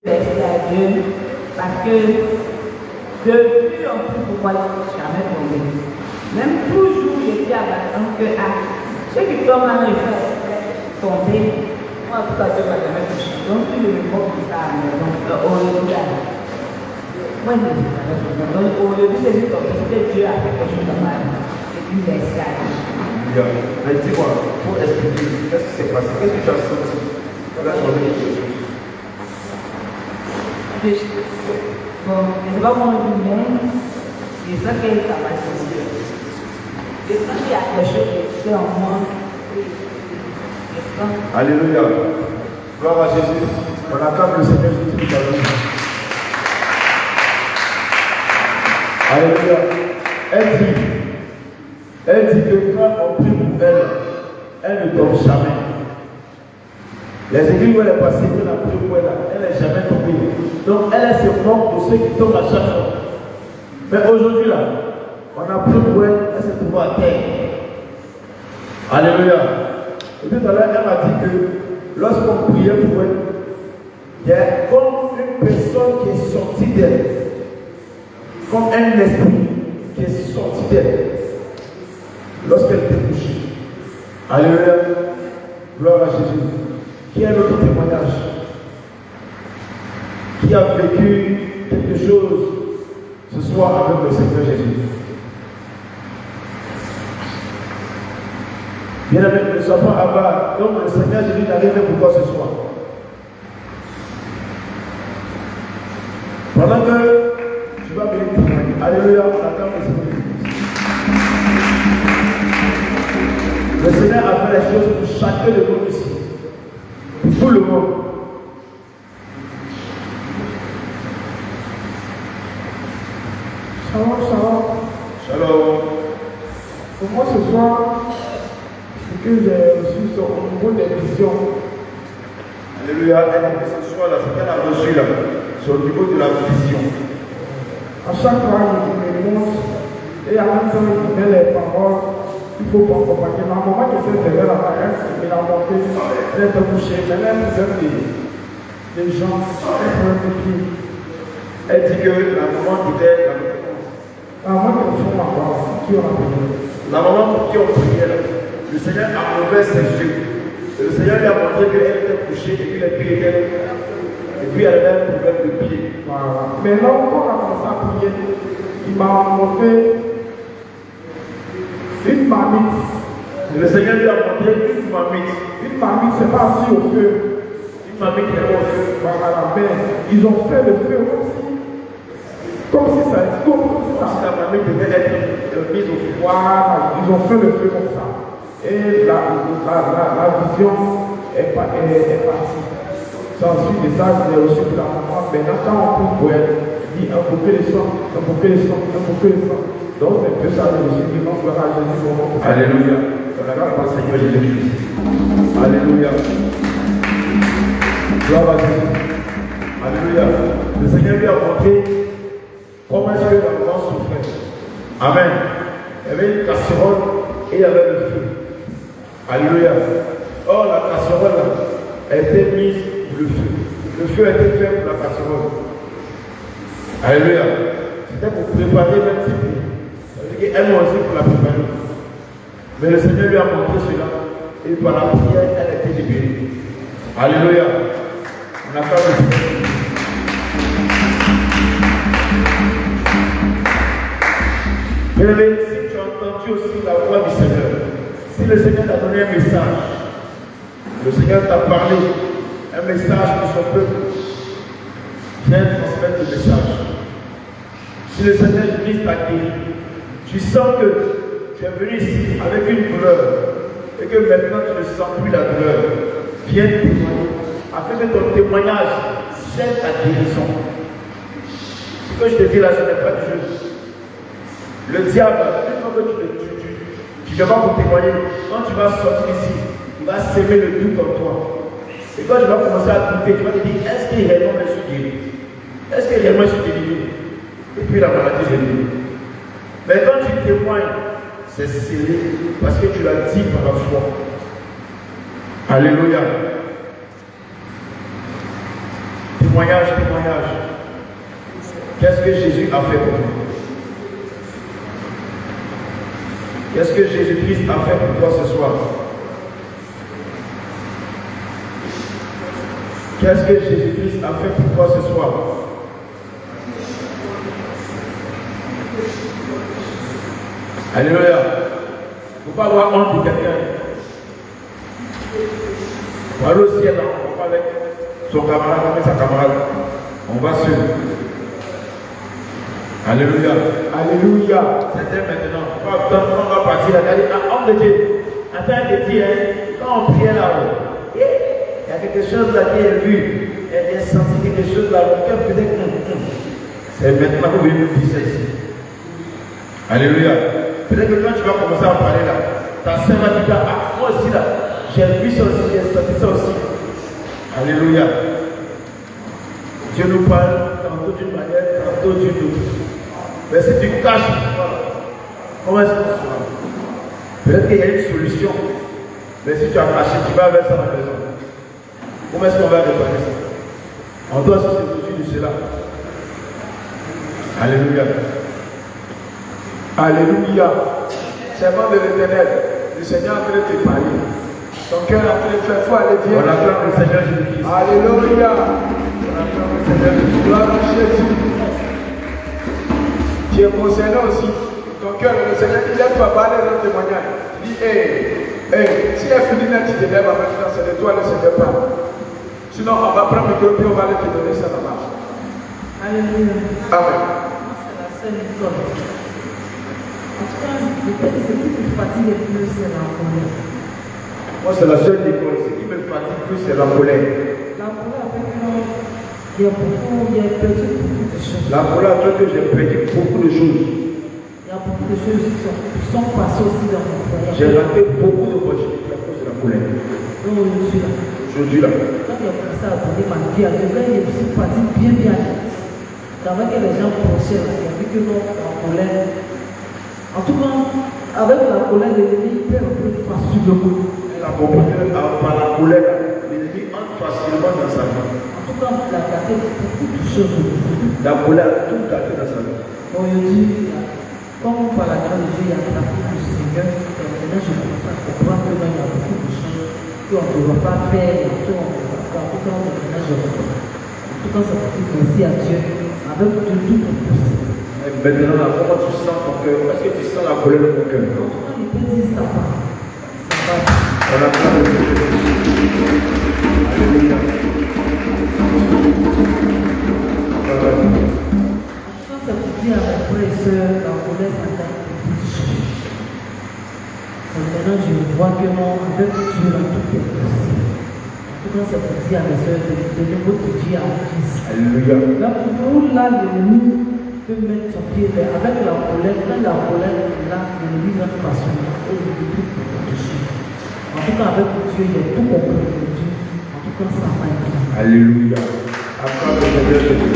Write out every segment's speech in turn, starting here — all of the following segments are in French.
Merci à Dieu, parce que depuis on ne peut pas jamais tomber. Même toujours, je dis à ma tante que ceux qui tombent en effet tomber, moi en tout cas, Dieu m'a jamais touché. Donc, si je me montre comme ça à la maison, au lieu de moi, je ne sais pas. Donc, au lieu de me tomber, c'est que Dieu a fait quelque chose de mal. Et puis, merci à Dieu. Mais dis-moi, il faut expliquer qu'est-ce qui s'est passé, qu'est-ce que tu as senti quand tu as changé quelque chose. Bon, je ne sais pas comment dire, mais je sens qu'il y a pas de souci. Je sens qu'il y a quelque chose qui est en moi. Alléluia. Gloire à Jésus. On acclame le Seigneur Jésus tout à l'heure. Alléluia. Elle dit que quand on prie pour elle, elle ne tombe jamais. Les églises où elle est passée, on a prié pour elle n'est jamais tombée. Donc elle est se moque de ceux qui tombent à chaque fois. Mais aujourd'hui là, on a prié pour elle, elle s'est trouvée à terre. Alléluia. Et tout à l'heure, elle m'a dit que lorsqu'on priait pour elle, il y a comme une personne qui est sortie d'elle. Comme un esprit qui est sorti d'elle. Lorsqu'elle était couchée. Alléluia. Gloire à Jésus. Qui a notre témoignage? Qui a vécu quelque chose ce soir avec le Seigneur Jésus? Bien-aimé, ne sois pas avare. Donc le Seigneur Jésus n'arrive pour toi ce soir. Pendant que tu vas venir témoigner. Alléluia, on attend le Seigneur Jésus. Le Seigneur a fait les choses pour chacun de nous ici. Pour tout le monde. Shalom, shalom. Shalom. Pour moi ce soir, ce que j'ai reçu c'est au niveau des visions. Alléluia. Elle a fait ce soir là, ce qu'elle a reçu là, c'est au niveau de la vision. À chaque fois, il me montre et en même temps, il met les paroles. Il faut pas accompagner. La maman qui était derrière la barrière, il a monté, elle était couchée, mais elle faisait des gens, elle pouvait me dire. Elle dit que la maman était La maman qui me font ma part, qui on a besoin. la maman pour qui on priait là. Le Seigneur a ouvert ses yeux. Et le Seigneur lui a montré qu'elle était couchée et puis les pieds étaient. Et puis elle avait un problème de pied. Voilà. Mais là, quand on a commencé à prier, il m'a montré une marmite. Le Seigneur lui a montré une marmite. Une marmite, c'est pas assis au feu. Une marmite qui est au feu. Voilà, mais ils ont fait le feu comme si ça. Si la marmite devait être mise au feu. Voilà, ils ont fait le feu comme ça. Et la vision est partie. Ça ensuite de ça, j'ai reçu de la maman. Maintenant, quand on prie pour elle, il dit un bouquet de sang, un bouquet de sang, un bouquet de sang. Donc, c'est un peu ça, je me suis dit, non, gloire à Jésus, pour moi. Alléluia. On acclame le Seigneur Jésus-Christ. Alléluia. Gloire à Jésus. Alléluia. Le Seigneur lui a montré comment est-ce que la maman souffrait. Amen. Il y avait une casserole et il y avait le feu. Alléluia. Or, la casserole là, elle était mise pour le feu. Le feu a été fait pour la casserole. Alléluia. C'était pour préparer même si elle m'a aussi pour la préparer. Mais le Seigneur lui a montré cela. Et par la prière, elle a été libérée. Alléluia. On a pas besoin. Bien-aimé, si tu as entendu aussi la voix du Seigneur, si le Seigneur t'a donné un message, le Seigneur t'a parlé, un message pour son peuple, viens transmettre le message. Si le Seigneur Jésus t'a guéri, tu sens que tu es venu ici avec une douleur et que maintenant tu ne sens plus la douleur, viens témoigner afin que ton témoignage serve ta guérison. Ce que je te dis là, ce n'est pas du jeu. Le diable, une fois que tu ne vas pas pour témoigner, quand tu vas sortir ici, il va s'aimer le doute en toi. Et quand tu vas commencer à douter, tu vas te dire, est-ce que réellement je suis guéri? Est-ce que réellement je suis délivré? Et puis la maladie est libre. Mais quand tu témoignes, c'est scellé parce que tu l'as dit par la foi. Alléluia. Témoignage. Qu'est-ce que Jésus a fait pour toi? Qu'est-ce que Jésus-Christ a fait pour toi ce soir? Qu'est-ce que Jésus-Christ a fait pour toi ce soir? Alléluia. Il ne faut pas avoir honte de quelqu'un. On va aller au ciel, on va avec son camarade, avec sa camarade. On va seul. Alléluia. Alléluia. C'était maintenant. Quand on va partir là, il y a un homme de Dieu. Attends de dire, quand on priait là-haut, il y a quelque chose là qui est vu. Elle a senti quelque chose là. Le cœur faisait que c'est maintenant que vous venez nous dire ça ici. Alléluia. Peut-être que quand tu vas commencer à parler là, ta sœur va dire, ah, moi aussi là, j'ai vu ça aussi, j'ai senti ça aussi. Alléluia. Dieu nous parle tantôt d'une manière, tantôt d'une autre. Mais si tu caches, comment est-ce qu'on se voit? Peut-être qu'il y a une solution. Mais si tu as caché, tu vas vers ça à la maison. Comment est-ce qu'on va réparer ça? On doit se soucier de cela. Alléluia. Alléluia. Servant de l'Éternel, le Seigneur est en train de te parler. Ton cœur est en train de faire foi, allez, viens. On acclame le Seigneur Jésus-Christ. Alléluia. On acclame le Seigneur Jésus. Gloire à Jésus. Tu es concerné aussi. Ton cœur, le Seigneur, il aime pas parler dans le témoignage. Il dit, si elle finit là, tu te lèves maintenant, c'est de toi, le Seigneur parle. Sinon, on va prendre le micro et on va aller te donner ça là-bas. Alléluia. Amen. C'est la seule école. En tout cas, ce qui me fatigue le plus, c'est la colère. Moi, c'est la seule école. Ce qui me fatigue plus, c'est la colère. La colère a fait que j'ai perdu beaucoup de choses. La colère a fait que j'ai perdu beaucoup de choses. Il y a beaucoup de choses qui sont passées aussi dans mon foyer. J'ai raté beaucoup d'opportunités à cause de la colère. Donc, je suis là. Aujourd'hui, là. Quand j'ai commencé à donner ma vie à Dieu, je me suis parti bien. Avant que les gens penchaient, j'ai vu que non, la colère. En tout cas, avec la colère, l'ennemi peut un peu facilement. La compagnie, par la colère, l'ennemi entre facilement dans sa vie. En tout cas, il a gâté beaucoup de choses aujourd'hui. La colère a tout gâté dans sa vie. Aujourd'hui, comme par la grâce de Dieu, il y a la part du Seigneur. Maintenant, je commence à comprendre qu'il y a beaucoup de choses qu'on ne doit pas faire, qu'on ne doit pas faire. En tout cas, maintenant, je comprends. En tout cas, ça me dit merci à Dieu, avec tout mon possible. Maintenant, comment tu sens ton cœur? Est-ce que tu sens la colère de ton cœur? En tout cas, il peut dire ça va. Ça va. On a besoin de Dieu. Alléluia. Ça vous dit à mes frères et sœurs, la colère, ça t'a beaucoup de choses. Maintenant, je vois que non, avec Dieu, là, tout est possible. En tout cas, ça vous dit à mes sœurs de notre vie à Christ. Alléluia. Là, pour là, l'ennemi peut mettre son pied, mais avec la colère, quand la colère est là, l'ennemi va passer. Et il peut tout beaucoup de choses. En tout cas, avec Dieu, il y a tout compris de Dieu. En tout cas, ça va être. Alléluia. Acclame le Seigneur Jésus.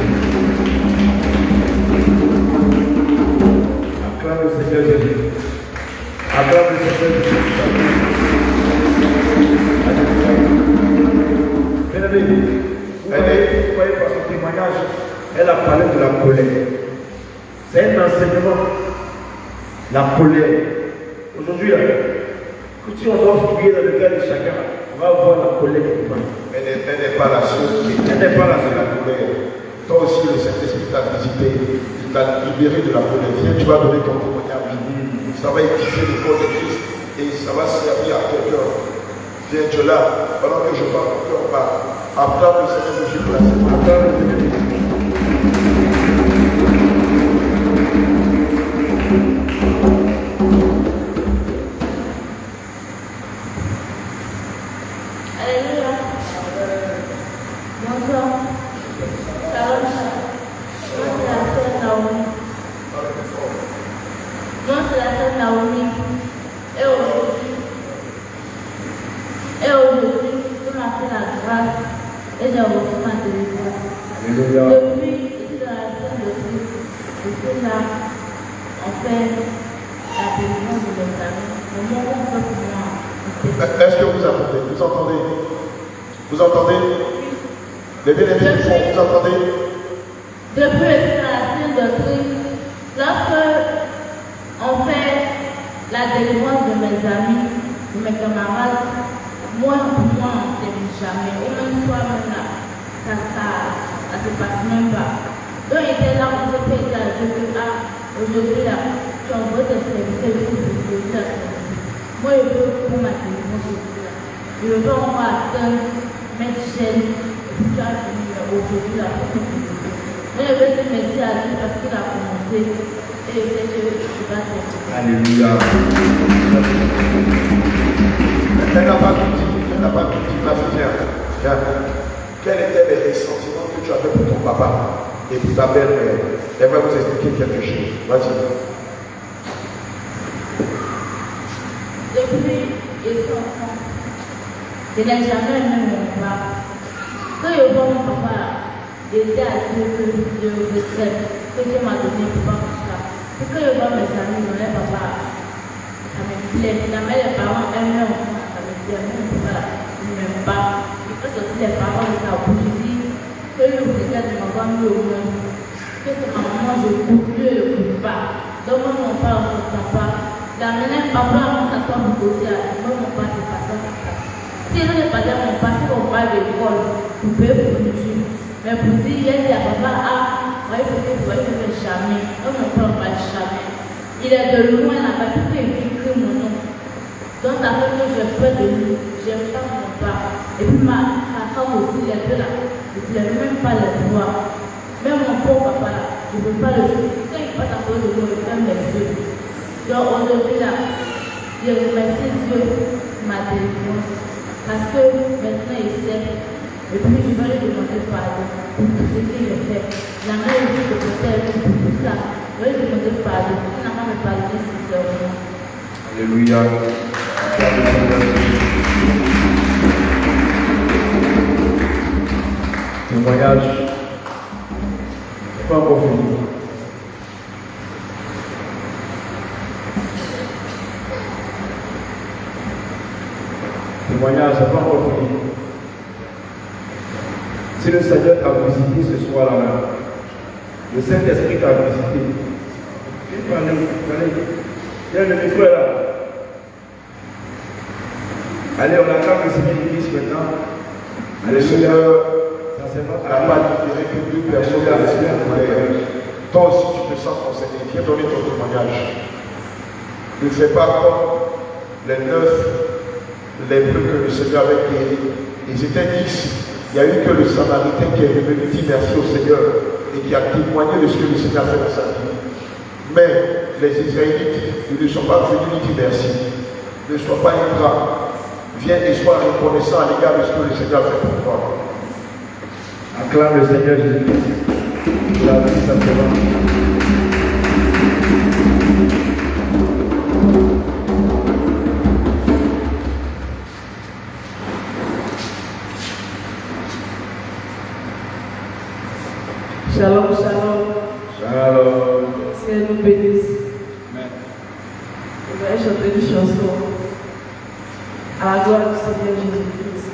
Acclame le Seigneur Jésus. Acclame le Seigneur Jésus. Bien-aimé, vous voyez par son témoignage, elle a parlé de la colère. C'est un enseignement. La colère. Aujourd'hui, là, si on doit fouiller dans le cœur de chacun, on va voir la colère qui parle. Elle n'est pas la seule. Elle n'est pas la seule. La colère. Toi aussi, le Saint-Esprit t'a visité, il t'a libéré de la colère. Viens, tu vas donner ton témoignage. Ça va édifier le corps de Christ et ça va servir à quelqu'un. Viens, tu es là. Pendant que je parle, on parle. Après le Seigneur de Jésus, après le Seigneur. Alléluia. Bonsoir. Shalom. Moi, c'est la sœur Naomi. Moi, c'est la sœur Naomi. Et aujourd'hui, Dieu m'a fait la grâce et j'ai reçu ma délivrance. Alléluia. Depuis, je suis dans la scène de Dieu. Je suis là, en fait, la délivrance de mes amis. Le moment où on fait pour moi. Est-ce que vous entendez? Vous entendez? Vous entendez? Les bien-aimés du fond, vous entendez? Depuis la sainte doctrine, lorsque on fait la délivrance de mes amis, de mes camarades, moi on ne termine jamais. Et même soi-même là, ça ne se passe même pas. Donc il était là, on se fait dire que aujourd'hui là, tu envoies tes serviteurs pour vous dire ça. Moi je veux pour ma délivrance aujourd'hui là. Je veux pas on va attendre, mettre chaîne, et puis tu vas venir aujourd'hui là pour te dire. Mais je veux dire merci à Dieu parce qu'il a commencé et je sais que tu vas t'aider. Alléluia. Elle n'a pas tout dit, elle n'a pas tout dit. Vas-y, viens. Quels étaient les sentiments que tu avais pour ton papa et pour ta belle-mère? Elle va vous expliquer quelque chose. Vas-y. Depuis que je suis enfant, je n'ai jamais aimé mon papa. Quand je vois mon papa, je dis à Dieu que je le respecte, que Dieu m'a donné pour pas pour ça. Et quand je vois mes amis, mon papa, ça me plaît. Jamais les parents aiment leur enfant, ça me plaît. Mon papa, il ne m'aime pas. Il peut sortir les parents de sa bouche. Je dis que je regrette de m'avoir mis au monde. Que c'est ma maman, je coupe, je ne coupe pas. Donc moi, mon père, on ne s'entend pas. La manière papa, on s'assoit pour causer à moi, mon père, c'est pas ça. Si je n'ai pas dit à mon père, si on va à l'école, vous pouvez fournir. Mais pour dire, il a dit à papa, moi, il faut que vous voyez jamais. Donc mon père, on va jamais. Il est de loin là-bas, tout est écrit mon nom. Donc ça fait que j'ai peur de lui. J'aime pas mon père. Et puis sa femme aussi, les deux là, je ne voulais même pas les voir. Même mon pauvre papa là, je ne veux pas le suivre. Quand il passe à cause de moi, je ferme les yeux. Donc aujourd'hui là, je remercie Dieu pour ma délivrance. Parce que maintenant il sait. Et puis je vais lui demander pardon pour tout ce qu'il a fait. Il a même dit de peut-être pour tout ça. Je vais lui demander pardon. Il n'a pas me pardonné sincèrement. Alléluia. Témoignage. C'est pas encore fini. Témoignage, c'est pas encore fini. Si le Seigneur t'a visité ce soir-là, le Saint-Esprit t'a visité. Allez. Il y a le micro là. Allez, on acclame le Seigneur l'église maintenant. Alléluia. Ça c'est pas n'a pas libéré que deux personnes dans l'esprit. Toi aussi, tu te sens concerné. Viens donner ton témoignage. Ne fais pas comme les 9 lépreux que le Seigneur avait guéris. Ils étaient 10. Il y a eu que le Samaritain qui est revenu dire merci au Seigneur et qui a témoigné de ce que le Seigneur a fait dans sa vie. Mais les Israélites, ils ne sont pas venus lui dire merci. Ne sois pas ingrat. Viens et sois reconnaissant à l'égard de ce que le Seigneur a fait pour toi. Acclame le Seigneur Jésus. La vie simplement. Shalom, shalom. Shalom. Seigneur nous bénisse. Amen. Je vais chanter une chanson à la gloire du Seigneur Jésus-Christ.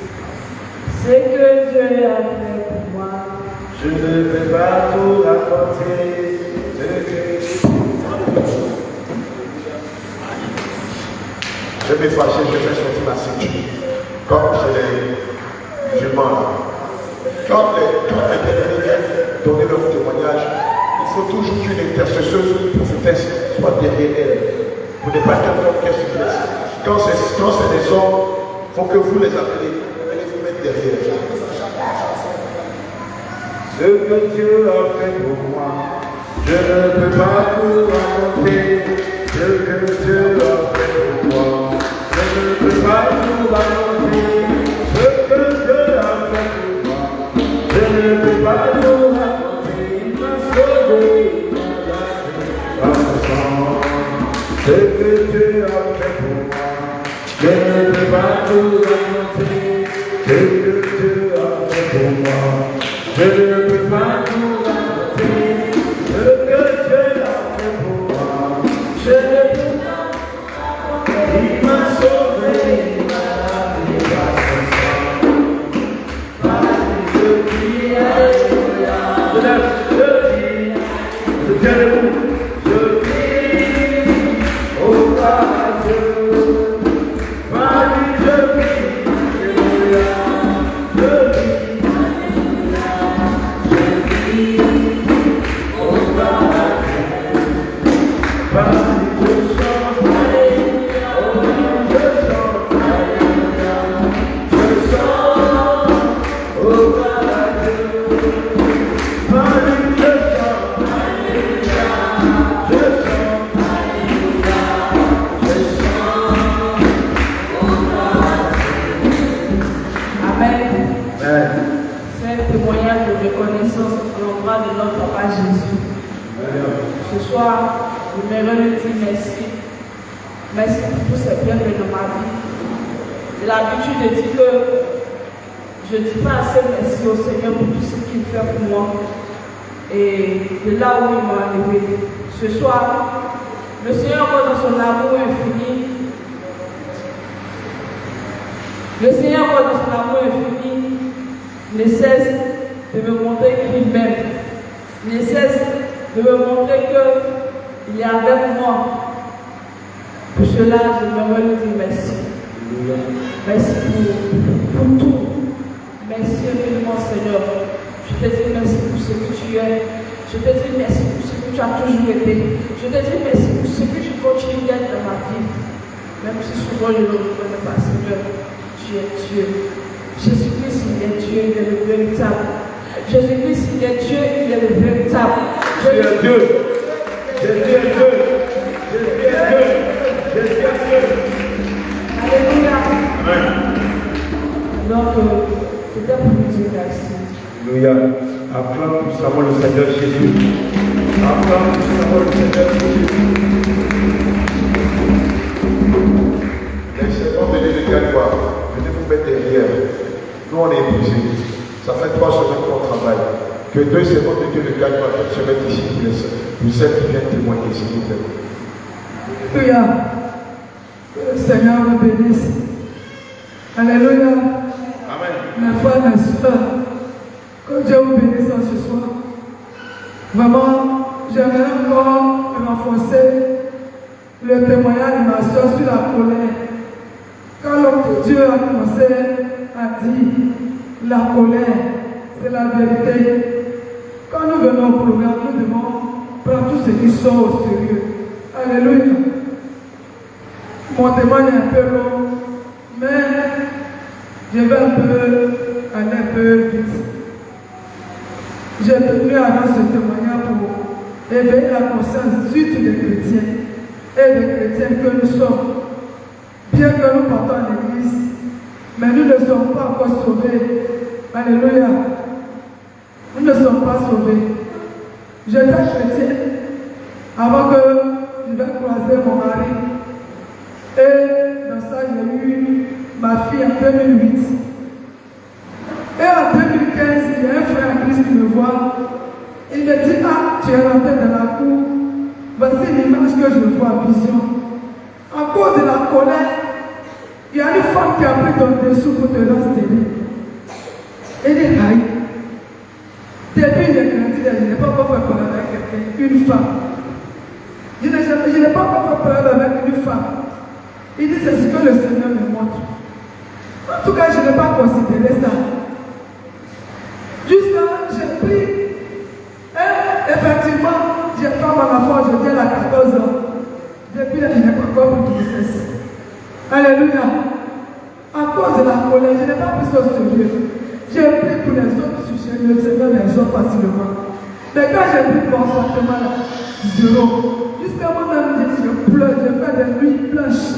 Ce que Dieu a fait pour moi, Je ne vais pas tout raconter. Je vais fâcher, je vais sortir ma ceinture. Comme chez les musulmans là. Quand les bien-aimés viennent donner leur témoignage, il faut toujours qu'une intercesseuse prophétesse soit derrière elle. Vous n'êtes pas quelqu'un qui est sur place. Quand c'est des hommes, il faut que vous les appelez. Allez vous mettre derrière. Ce que Dieu a fait pour moi, je ne peux pas tout raconter. Ce que Dieu a fait pour moi, je ne peux pas tout raconter. Ce que Dieu a fait pour moi, je ne peux pas tout raconter. Il m'a sauvé, il m'a gardé par son sang. Ce que Dieu a fait pour moi, je ne peux pas tout raconter. Ce que Dieu a fait pour moi, je ne peux pas tout raconter. Ce que Dieu a fait pour moi, je ne peux pas tout raconter. Il m'a sauvé, il m'a gardé par son sang. Par je prie. se lève, je tiens debout, je prie, oh gloire à Dieu, Marie, je prie, Alléluia, je prie, Alléluia, je prie, oh gloire à Dieu, Marie, je chante, Alléluia, oh je chante, Alléluia, je chante, oh gloire à Dieu, Marie, je chante, Alléluia, je chante, Alléluia, je chante, oh gloire à Dieu. Amen. Amen. C'est un témoignage de reconnaissance à l'endroit de notre Papa Jésus. Ce soir, je me remercie, merci. Merci pour tous ces bienfaits dans ma vie. J'ai l'habitude de dire que je ne dis pas assez merci au Seigneur pour tout ce qu'il fait pour moi. Et de là où il m'a enlevé. Ce soir, le Seigneur, dans son amour infini, le Seigneur, dans son amour infini, ne cesse de me montrer qu'il m'aime. Ne cesse de me montrer qu'il est avec moi. Pour cela, je me redis merci. Merci pour tout. Merci infiniment, Seigneur. Je te dis merci pour ce que tu es. Je te dis merci pour ce que tu as toujours été. Je te dis merci pour ce que tu continues d'être dans ma vie. Même si souvent je ne le reconnais pas, Seigneur. Tu es Dieu. Jésus-Christ, il est Dieu, il est le véritable. Jésus-Christ, il est Dieu, il est le véritable. Jésus est Dieu. Jésus est Dieu. Jésus est Dieu. Jésus est Dieu. Alléluia. Amen. Donc, c'était pour nous dire merci. Alléluia. Acclame puissamment le Seigneur Jésus. Acclame puissamment le Seigneur Jésus. Laissez-moi venir de Gallois. Venez vous mettre derrière. Nous, on est épuisés. Ça fait 3 semaines qu'on travaille. Que 2 secondes de Dieu de Gallois se mettent ici pour celles qui viennent témoigner, s'il vous plaît. Alléluia. Que le Seigneur vous bénisse. Alléluia. Amen. Mes frères, mes soeurs, que Dieu vous bénisse en ce soir. Vraiment, j'aimerais encore renforcer le témoignage de ma soeur sur la colère. Quand l'homme de Dieu a commencé à dire la colère, c'est la vérité. Quand nous venons au programme, nous devons prendre tout ce qui sort au sérieux. Alléluia. Mon témoignage est un peu long, mais je vais aller un peu vite. J'ai tenu à rendre ce témoignage pour éveiller la conscience surtout des chrétiens et des chrétiennes que nous sommes. Bien que nous partons à l'église, mais nous ne sommes pas encore sauvés. Alléluia. Nous ne sommes pas sauvés. J'étais chrétien avant que je vais croiser mon mari. Et dans ça, j'ai eu ma fille en 2008. Et en 2015, il y a un frère en Christ qui me voit. Il me dit, ah, tu es rentré dans la cour. Voici l'image que je vois en vision. À cause de la colère, il y a une femme qui a pris ton dessous pour te rendre stérile. Elle est haïe. Depuis j'ai grandi, je n'ai pas encore fait parler avec quelqu'un, une femme. Je n'ai pas encore fait parler avec une femme. Il dit, c'est ce que le Seigneur me montre. En tout cas, je n'ai pas considéré ça. Jusqu'à j'ai pris. Et effectivement, j'ai fait mon enfant, je viens à 14 ans. Depuis là, je n'ai pas encore eu de grossesse. Alléluia. À cause de la colère, je n'ai pas pris ça au sérieux. J'ai pris pour les autres sujets, le Seigneur les autres facilement. Mais quand j'ai pris consentement là, 0. Jusqu'à moi-même, je pleure, je fais des nuits blanches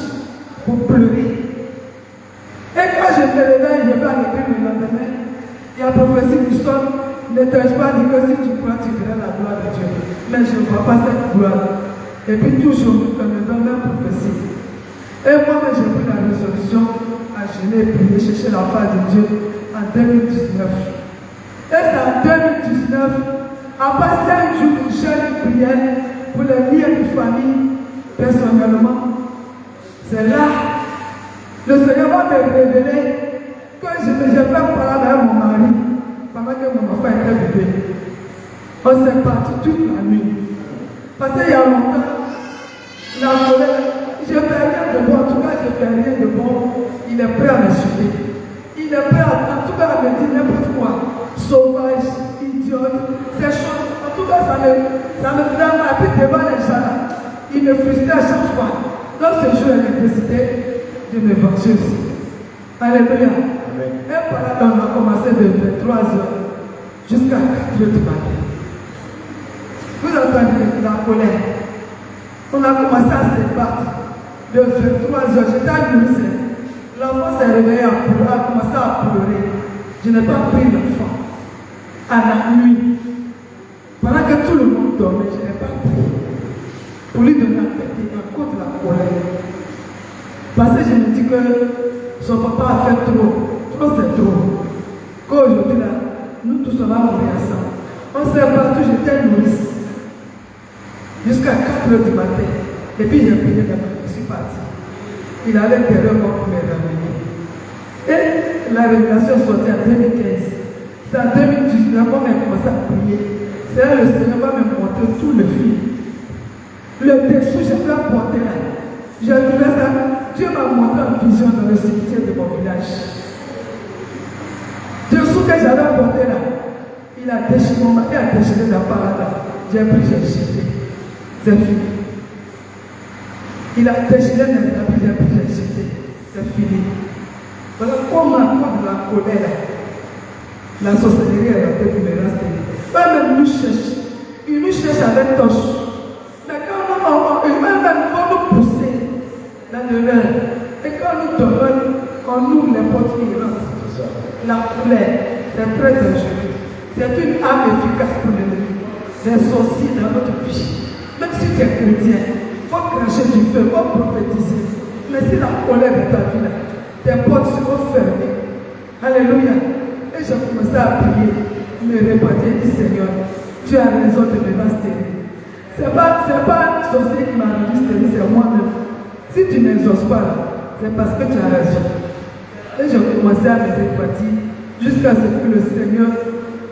pour pleurer. Et quand je me réveille, je vais arrêter le lendemain. Il y a la prophétie qui sonne, ne t'ai-je pas dit que si tu crois, tu verras la gloire de Dieu. Mais je ne vois pas cette gloire. Et puis toujours, on me donne la prophétie. Et moi, j'ai pris la résolution à jeûner, prier, chercher la face de Dieu en 2019. Et c'est en 2019, après 5 jours de jeûne et prière pour les liens de famille, personnellement, c'est là le Seigneur va me révéler que je vais parler avec mon mari pendant que mon enfant était bébé. On s'est parti toute la nuit. Parce qu'il y a longtemps, la colère, je ne fais rien de bon, en tout cas je ne fais rien de bon, il est prêt à m'insulter. Il est prêt en tout cas à me dire n'importe quoi. Sauvage, idiote, ces choses. En tout cas, ça me faisait mal. Puis devant les gens là, il me frustrait à chaque fois. Donc ce jour, j'ai décidé de me venger aussi. Alléluia. Et voilà, on a commencé de 23h jusqu'à 4h du matin. Vous entendez la colère. On a commencé à se battre de 23h. J'étais à l'unité. L'enfant s'est réveillé a commencé à pleurer. Je n'ai pas pris l'enfant. À la nuit, pendant que tout le monde dormait, je n'ai pas pris. Pour lui donner un petit à cause de la colère. Parce que je me dis que son papa a fait trop. Trop c'est trop. Qu'aujourd'hui là, nous tous on va mourir ensemble. On s'est battu, j'étais nourrice. Jusqu'à 4h du matin. Et puis j'ai pris je suis parti. Il allait derrière moi pour me ramener. Et la révélation sortie en 2015. C'est en 2019 qu'on a commencé à prier. C'est là le Seigneur va me montrer tout le film. Le dessous, je peux apporter là. J'ai trouvé ça. Dieu m'a montré en vision dans le cimetière de mon village. Dessous que j'avais apporté là, il a déchiré mon mari, a déchiré la part là. J'ai pris, j'ai jeté. C'est fini. Il a déchiré mes habits, j'ai pris, j'ai jeté. C'est fini. Voilà comment à cause de la colère, la sorcellerie est rentrée pour me rester. Eux-mêmes nous cherchent. Ils nous cherchent avec torche. Mais quand eux-mêmes vont nous pousser dans l'erreur. Et quand nous dormons, on ouvre les portes qui rentrent. La colère, c'est très dangereux. C'est une arme efficace pour l'ennemi. Des sorciers dans notre vie. Même si tu es chrétien, il faut cracher du feu, il faut prophétiser. Mais si la colère est ta vie là, tes portes seront fermées. Alléluia. Et j'ai commencé à prier, me répandre et dire Seigneur, tu as raison de me faire stérile. Ce n'est pas un sorcier qui m'a rendu stérile, c'est moi-même. Si tu n'exauces pas, c'est parce que tu as raison. Et j'ai commencé à me répandre jusqu'à ce que le Seigneur,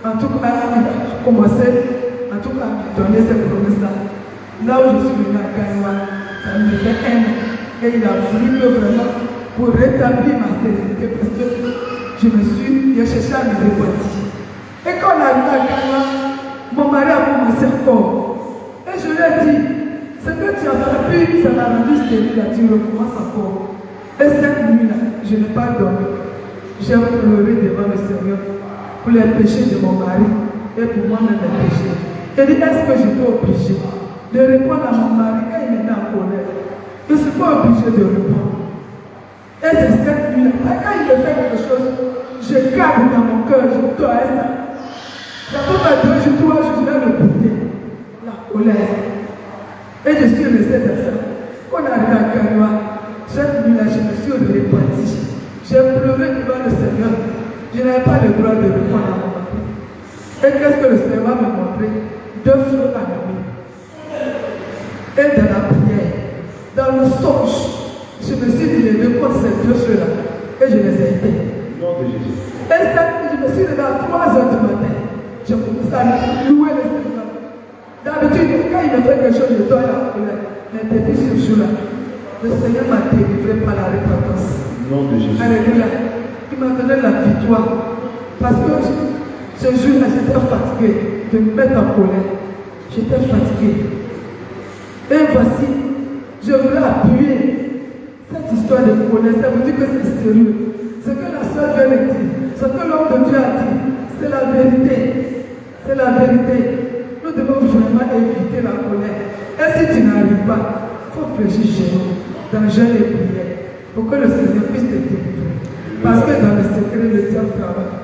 en tout cas, il a commencé à me donner ces promesses-là. Là où je suis venu à Kanoa, ça me fait un an. Et il a voulu que vraiment pour rétablir ma stérilité parce que j'ai cherché à me repentir. Et quand on est arrivé à Kanoa, mon mari a commencé encore. Et je lui ai dit, ce que tu as fait, puis ça m'a rendu stérile, là, tu recommences encore. Et cette nuit-là, je n'ai pas dormi. J'ai pleuré devant le Seigneur pour les péchés de mon mari et pour moi-même les péchés. Et dit, est-ce que j'étais obligé de répondre à mon mari quand il était en colère? Je ne suis pas obligé de répondre. Et c'est cette nuit-là. Quand il me fait quelque chose, je garde dans mon cœur, je dois ça. Ça peut pas durer, je vais le goûter. La colère. Et je suis resté dans ça. Quand on est arrivé à Kanoa, cette nuit-là, je me suis repenti. J'ai pleuré devant le Seigneur. Je n'avais pas le droit de répondre à mon mari. Et qu'est-ce que le Seigneur va me montrer? 2 feux à la nuit. Et dans la prière, dans le songe, je me suis dit les 2 contre ces 2 feux-là. Et je les ai éteints. Nom de Jésus. Et je me suis levé à 3h du matin. Je commençais à louer le Seigneur. D'habitude, quand il me fait quelque chose, je dois la colère. Mais depuis ce jour-là, le Seigneur m'a délivré par la repentance. Nom de Jésus. Alléluia. Il m'a donné la victoire. Parce que ce jour-là, j'étais fatigué de me mettre en colère. J'étais fatigué. Et voici, je voulais appuyer cette histoire de colère. Ça veut dire que c'est sérieux. Ce que la soeur vient de dire, ce que l'homme de Dieu a dit, c'est la vérité. C'est la vérité. Nous devons vraiment éviter la colère. Et si tu n'arrives pas, il faut fléchir chez nous, dans jeûne et prière, pour que le Seigneur puisse te délivrer. Parce que dans le secret, le diable travaille.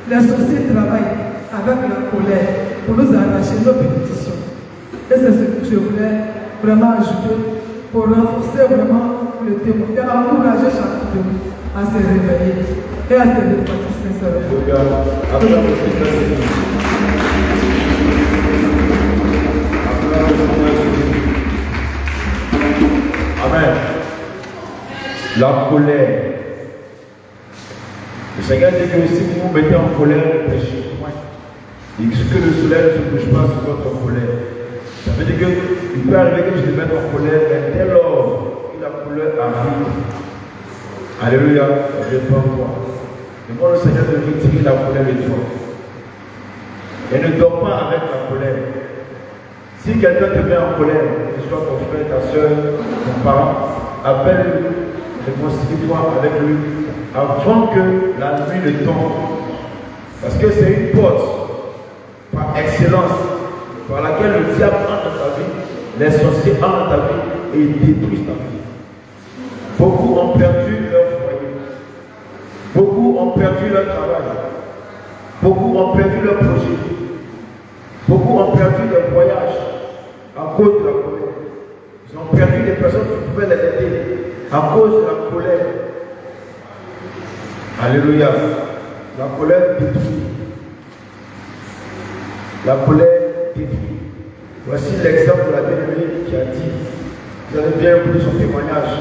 Les sorciers travaillent avec la colère pour nous arracher nos bénédictions. Et c'est ce que je voulais vraiment ajouter pour renforcer vraiment le témoin et encourager chacun de nous à se réveiller et à se répartir sincèrement. Amen. La colère. Le Seigneur dit que si vous vous mettez en colère, le péché. Et ce que le soleil ne se couche pas sur votre colère. Ça veut dire qu'il peut arriver que je te mette en colère, mais dès lors que la colère arrive, alléluia, réponds-toi. Demande au Seigneur de retirer la colère de toi. Et ne dors pas avec la colère. Si quelqu'un te met en colère, que ce soit ton frère, ta soeur, ton parent, appelle-le, réconcilie-toi avec lui avant que la nuit ne tombe. Parce que c'est une porte par excellence par laquelle le diable entre dans ta vie, les sorciers entrent dans ta vie et détruisent ta vie. Beaucoup ont perdu leur foyer. Beaucoup ont perdu leur travail. Beaucoup ont perdu leur projet. Beaucoup ont perdu leur voyage à cause de la colère. Ils ont perdu des personnes qui pouvaient les aider à cause de la colère. Alléluia. La colère détruit. La colère détruit. Voici l'exemple de la bien-aimée qui a dit, vous avez bien écouté son témoignage.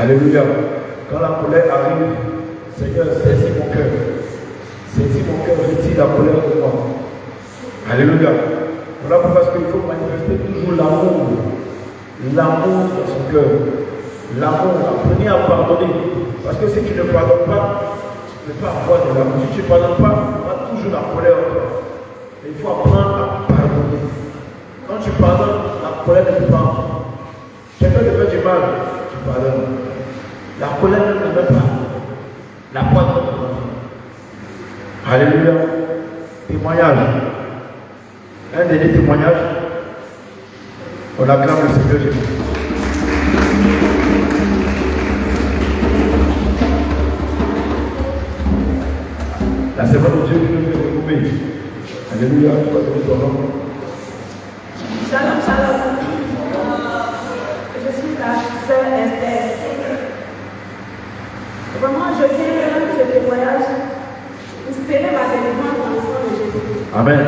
Alléluia. Quand la colère arrive, Seigneur, saisis mon cœur. Saisis mon cœur, retire la colère de moi. Alléluia. Voilà pourquoi il faut manifester toujours l'amour. L'amour dans son cœur. L'amour. Apprenez à pardonner. Parce que si tu ne pardonnes pas, tu ne peux pas avoir de l'amour. Si tu ne pardonnes pas, tu auras toujours la colère en toi. Il faut apprendre à pardonner. Quand tu pardonnes, la colère ne peut pas entrer. Quelqu'un te fait du mal, tu pardonnes. La colère ne peut pas. La porte ne peut pas. Alléluia. Témoignage. Un dernier témoignage. On acclame le Seigneur Jésus. La servante de Dieu qui nous fait découper. Alléluia, tu vas donner ton nom. Shalom, shalom. Je suis la sœur Esther. Vraiment, je viens de ce témoignage pour sceller ma délivrance dans le sang de Jésus. Amen.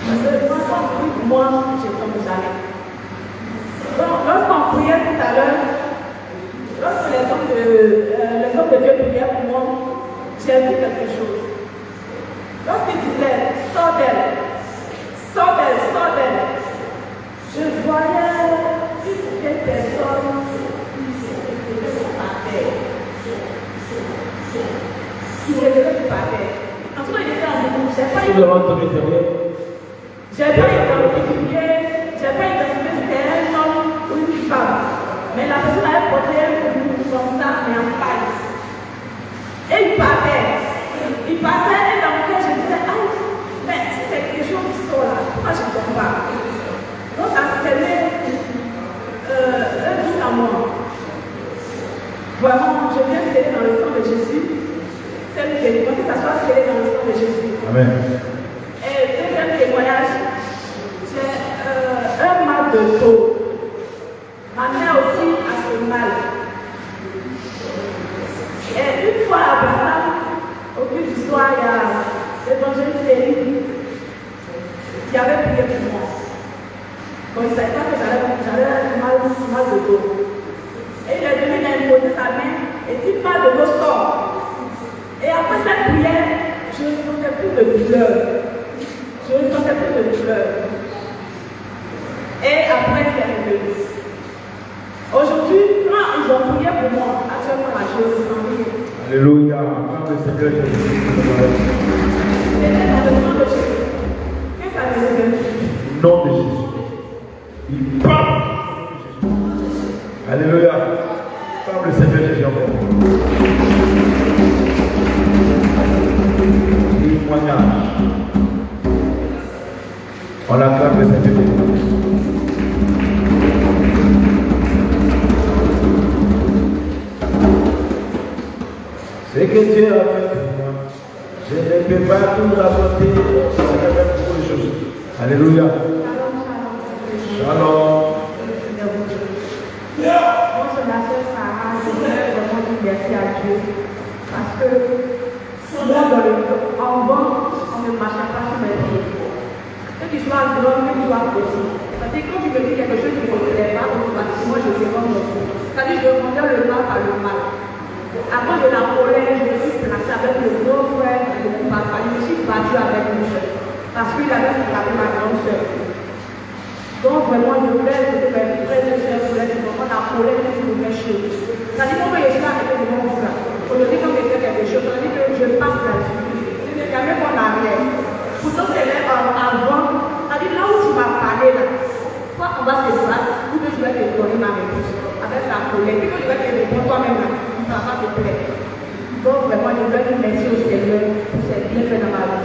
Parce que quand on prie pour moi, je tombe jamais. Donc, lorsqu'on priait tout à l'heure, lorsque les hommes de Dieu priaient pour moi, j'ai vu quelque chose. Lorsqu'il disait, sors d'elle, sors d'elle, sors d'elle, je voyais une vieille personne par terre. Qui se levait par terre. En tout cas, il était en mouvement. J'ai pas identifié si c'était un homme ou une femme. Mais la personne avait porté un bout comme ça, mais en paille. Et il partait. Il partait et dans mon cœur, je disais, ah, mais c'est quelque chose qui sort là. Pourquoi je ne comprends pas? Donc ça scellait un doute à moi. Vraiment, je viens sceller dans le sang de Jésus. C'est le témoignage, que ça soit scellé dans le sang de Jésus. Amen. Et deuxième témoignage, c'est un mal de dos. Ma mère aussi a ce mal. Et une fois à Bassam, au cours du soir, il y a l'évangéliste Céline qui avait prié pour moi. Bon, il ne savait pas que j'avais un mal de dos. Et il est venu m'imposer sa main et dit mal de dos sort. Et après cette prière, je ne sentais plus de douleur. Je ne sentais plus de douleur. Et après, c'est revenu. Aujourd'hui, quand ils ont prié pour moi, actuellement, la chose est en vie. Alléluia. Acclame le Seigneur Jésus. C'était dans le nom de Jésus. Qu'est-ce que ça veut dire? Nom de Jésus. Il parle. Alléluia. Acclame le Seigneur Jésus encore. Témoignage. On acclame le Seigneur Jésus. Ce que Dieu a fait pour moi, je ne peux pas tout rapporter. Ça a fait beaucoup de choses. Alléluia. Shalom. Bonjour, ma soeur Sarah, je voudrais vraiment dire merci à Dieu. Parce que moi, en vent, on ne marchait pas sur mes pieds. Que tu sois en drogue, que tu sois possible. Parce que quand tu me dis quelque chose qui ne me plaît pas, automatiquement je sais comme le fou. C'est-à-dire que je répondais le mal par le mal. À cause de la colère, je me suis placée avec le grand frère de mon papa. Je me suis battue avec lui parce qu'il avait frappé ma grande soeur. Donc vraiment, je voulais que mes frères et soeurs voulaient vraiment la colère que je voulais chez eux. Ça dit que je suis arrêtée de mon frère. Aujourd'hui, quand je fais quelque chose, ça dit que je passe là-dessus. Je n'ai jamais mon arrière. Pourtant, c'est avant. Ça dit là où tu m'as parlé là. Soit on va se battre, ou que je vais te donner ma réponse avec la colère. Puis que je vais te répondre toi-même là, ça va te plaire. Donc vraiment, je voulais dire merci au Seigneur pour ses bienfaits dans ma vie.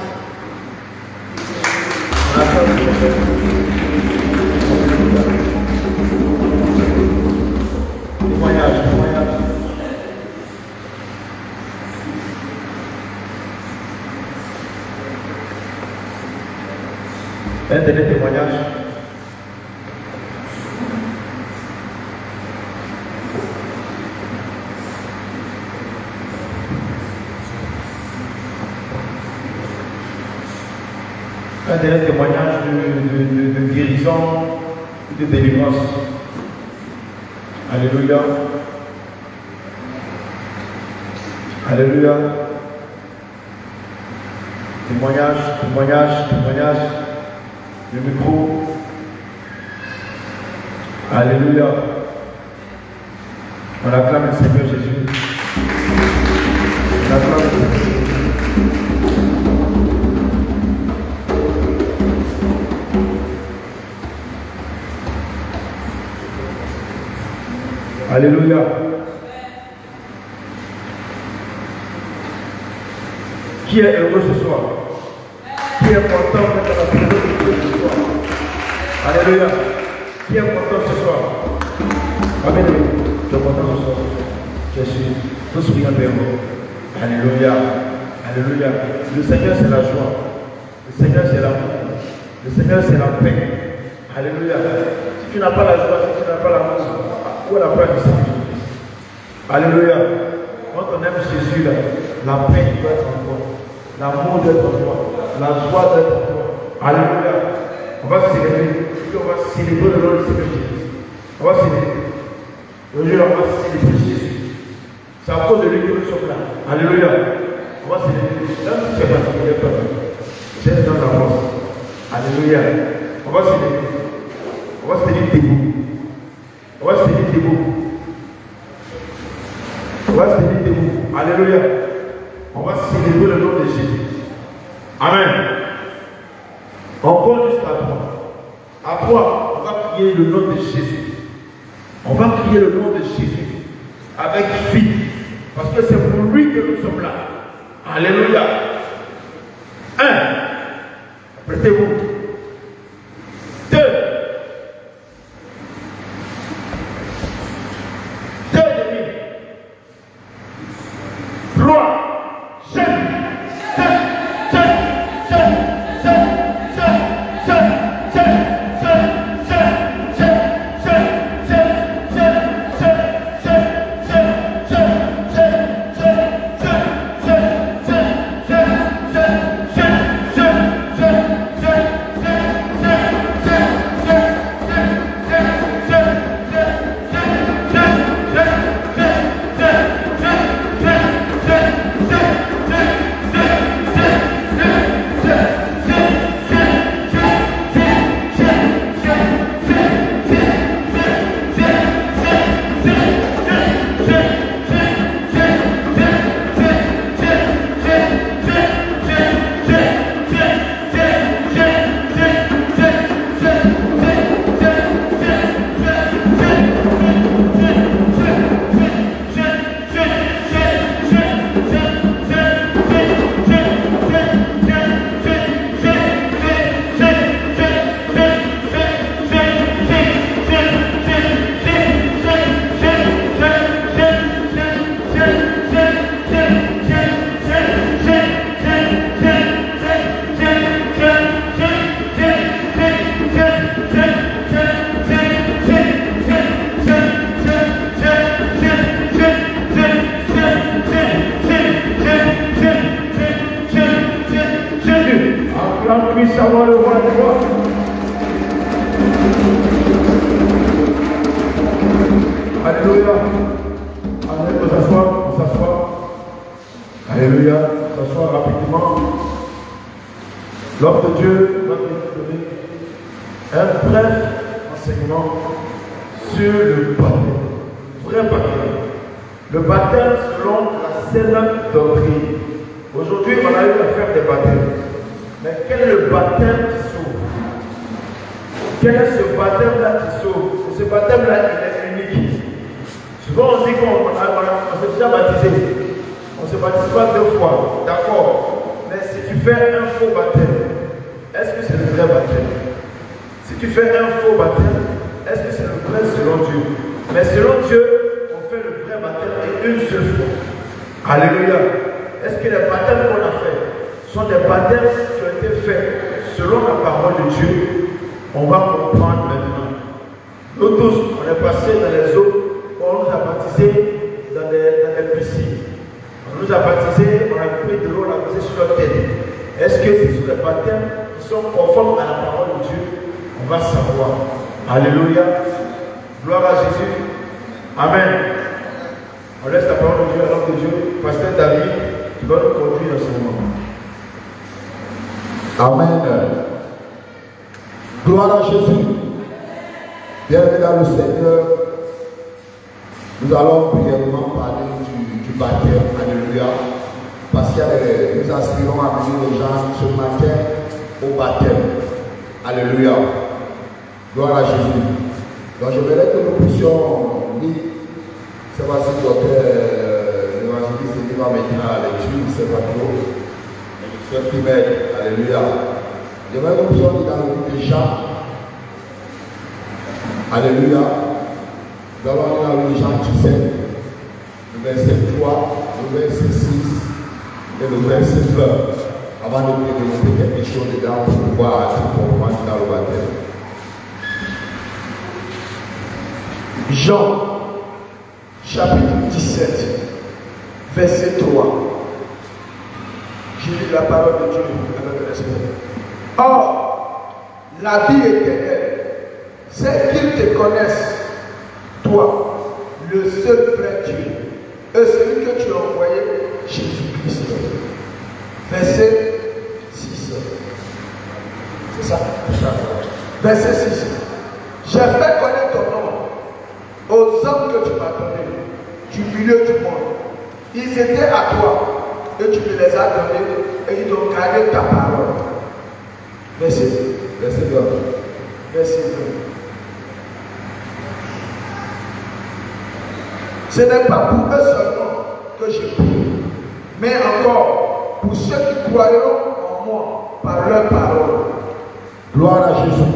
Témoignage. Un dernier témoignage. Un dernier témoignage de guérison et de délivrance. Alléluia. Alléluia. Témoignage. Le micro. Alléluia. On acclame le Seigneur Jésus. On acclame le Seigneur Jésus. Alléluia. Qui est heureux ce soir? Qui est content d'être dans la présence de Dieu ce soir? Alléluia. Qui est content ce soir? Amen. Tu es content ce soir? Je suis tout souriant vers vous. Alléluia. Alléluia. Le Seigneur c'est la joie. Le Seigneur c'est l'amour. Le Seigneur c'est la paix. Alléluia. Si tu n'as pas la joie, si tu n'as pas l'amour, où est la paix du Seigneur? Alléluia. Quand on aime Jésus, la paix doit être en toi. L'amour doit être en toi. La joie doit être en toi. Alléluia. On va célébrer. On va célébrer le nom du Seigneur Jésus. On va célébrer. Aujourd'hui, on va célébrer Jésus. C'est à cause de lui que nous sommes là. Alléluia. On va célébrer. Même si c'est particulier, c'est dans la force. Alléluia. On va célébrer. On va célébrer debout. On va se tenir debout. On va se tenir debout. Alléluia. On va célébrer le nom de Jésus. Amen. Encore jusqu'à toi. À toi, on va crier le nom de Jésus. On va crier le nom de Jésus avec vie. Parce que c'est pour lui que nous sommes là. Alléluia. 1. Prêtez-vous. 2. puisse avoir le roi des rois. Alléluia. Allez, on s'assoit, on s'assoit. Alléluia. S'asseoir rapidement. L'homme de Dieu va nous donner un bref enseignement sur le baptême. Vrai baptême. Le baptême selon la saine doctrine. Aujourd'hui, on a eu à faire des baptêmes. Mais quel est le baptême qui sauve? Quel est ce baptême-là qui sauve? Ce baptême-là, il est unique. Souvent, on dit qu'on s'est déjà baptisé. On ne se baptise pas 2 fois. D'accord. Mais si tu fais un faux baptême, est-ce que c'est le vrai baptême? Si tu fais un faux baptême, est-ce que c'est le vrai selon Dieu? Mais selon Dieu, on fait le vrai baptême et une seule fois. Alléluia. Est-ce que les baptêmes qu'on a fait sont des baptêmes qui ont été faits selon la parole de Dieu? On va comprendre maintenant. Nous tous, on est passés dans les eaux, on nous a baptisés dans des piscines. On nous a baptisés, on a pris de l'eau, on l'a posé sur notre tête. Est-ce que ce sont des baptêmes qui sont conformes à la parole de Dieu? On va savoir. Alléluia. Gloire à Jésus. Amen. On laisse la parole de Dieu à l'homme de Dieu. Pasteur David, qui va nous conduire dans ce moment. Amen. Gloire à Jésus. Bienvenue dans le Seigneur. Nous allons brièvement parler du baptême. Alléluia. Parce que nous aspirons à amener les gens ce matin au baptême. Alléluia. Gloire à Jésus. Donc je voudrais que nous puissions lire. C'est pas si l'évangéliste qui va maintenant à la lecture, c'est pas trop. C'est un primaire. Alléluia. Je voudrais que nous puissions lire dans le livre de Jean. Alléluia. Nous allons lire dans le livre de Jean 17, le verset 3, le verset 6 et le verset 20. Avant de développer quelque chose dedans pour pouvoir comprendre dans le baptême. Jean, chapitre 17, verset 3. Je lis la parole de Dieu avec respect. Or, la vie éternelle, c'est qu'ils te connaissent, toi, le seul vrai Dieu, et celui que tu as envoyé, Jésus-Christ. Verset 6. C'est ça? Verset 6. J'ai fait connaître ton nom aux hommes que tu m'as donnés du milieu du monde. Ils étaient à toi et tu me les as donnés et ils ont gardé ta parole. Verset 2. Verset 2. Ce n'est pas pour eux seulement que je prie, mais encore pour ceux qui croiront en moi par leur parole. Gloire à Jésus.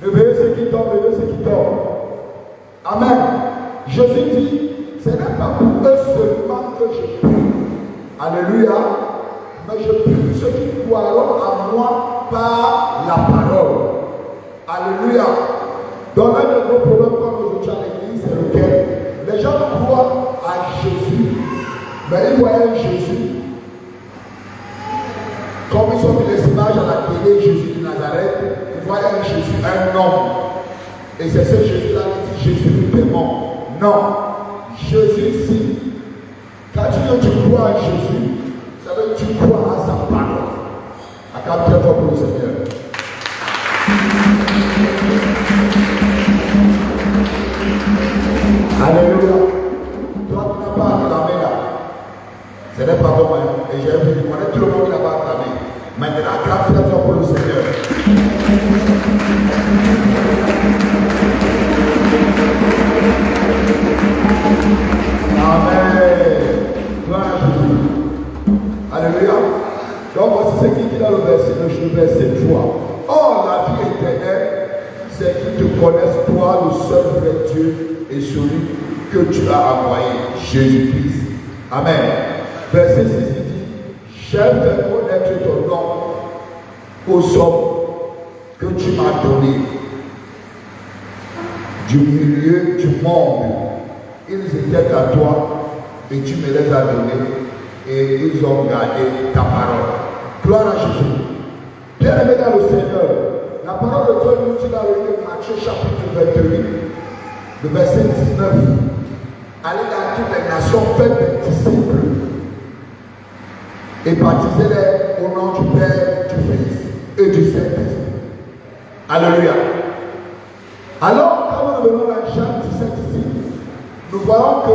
Réveillez ceux qui dorment, réveillez ceux qui dorment. Amen. Jésus dit, ce n'est pas pour eux seulement que je prie. Alléluia. Mais je prie pour ceux qui croiront en moi par la parole. Alléluia. Donc un de nos problèmes comme aujourd'hui à l'église, c'est lequel? Les gens croient à Jésus, mais ils voient Jésus. Comme ils ont mis les images à la télé, Jésus de Nazareth, ils voient Jésus, un homme. Et c'est ce Jésus-là qui dit Jésus le démon. Non. Jésus ici, quand tu crois à Jésus, ça veut dire que tu crois à sa parole. Acclame très fort pour le Seigneur. Alléluia. Toi, tu n'as pas acclamé là. Ce n'est pas bon. Et j'ai vu, on est tout le monde qui n'a pas acclamé. Maintenant, acclame très fort pour le Seigneur. Amen. Gloire à Jésus. Alléluia. Donc voici ce qu'il dit dans le verset 3. Or, la vie éternelle, c'est qu'ils te connaissent, toi, le seul vrai Dieu, et celui que tu as envoyé, Jésus-Christ. Amen. Verset 6, il dit, j'aime faire connaître ton nom aux hommes que tu m'as donnés du milieu du monde. Ils étaient à toi et tu me les as donnés et ils ont gardé ta parole. Gloire à Jésus. Bien-aimé dans le Seigneur, la parole de Dieu nous dit dans le livre de Matthieu chapitre 28, le verset 19. Allez dans toutes les nations, faites des disciples. et baptisez-les au nom du Père, du Fils et du Saint-Esprit. Alléluia. Alors, quand nous venons dans Jean 17 ici, nous voyons que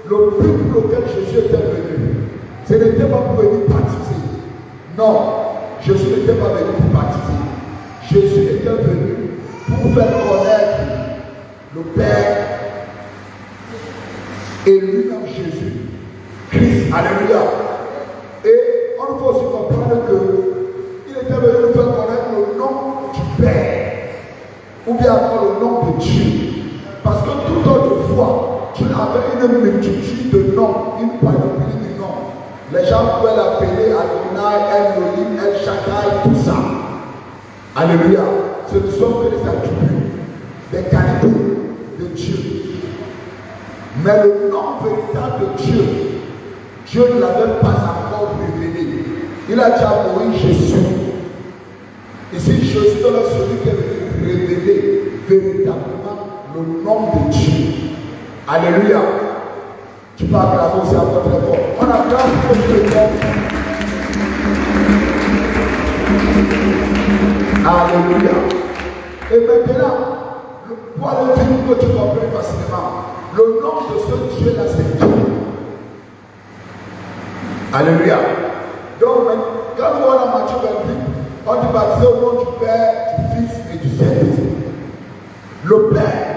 le but pour lequel Jésus était venu, ce n'était pas pour venir baptiser. Non, Jésus n'était pas venu pour baptiser. Jésus était venu pour faire connaître le Père et lui-même Jésus, Christ. Alléluia. Et on peut aussi comprendre qu'il était venu nous faire connaître le nom du Père, ou bien encore le nom de Dieu. Parce que toute autre fois, Dieu avait une multitude de noms, une panoplie de noms. Les gens pouvaient l'appeler Adonai, Elohim, El Shaddai, tout ça. Alléluia. Ce ne sont que des attributs, des qualités de Dieu. Mais le nom véritable de Dieu, Dieu ne l'avait pas encore révélé. Il a dit à Moïse, je suis. Ici, Jésus est celui qui est venu révéler véritablement le nom de Dieu. Alléluia. Tu peux acclamer aussi à votre époque. On acclame pour le nom. Alléluia. Et maintenant, pour aller vite que tu comprennes facilement, le nom de ce Dieu-là, c'est Dieu. Alléluia. Donc, quand nous voyons la Matthieu 28, on dit baptiser au nom du Père, du Fils et du Saint-Esprit. Le Père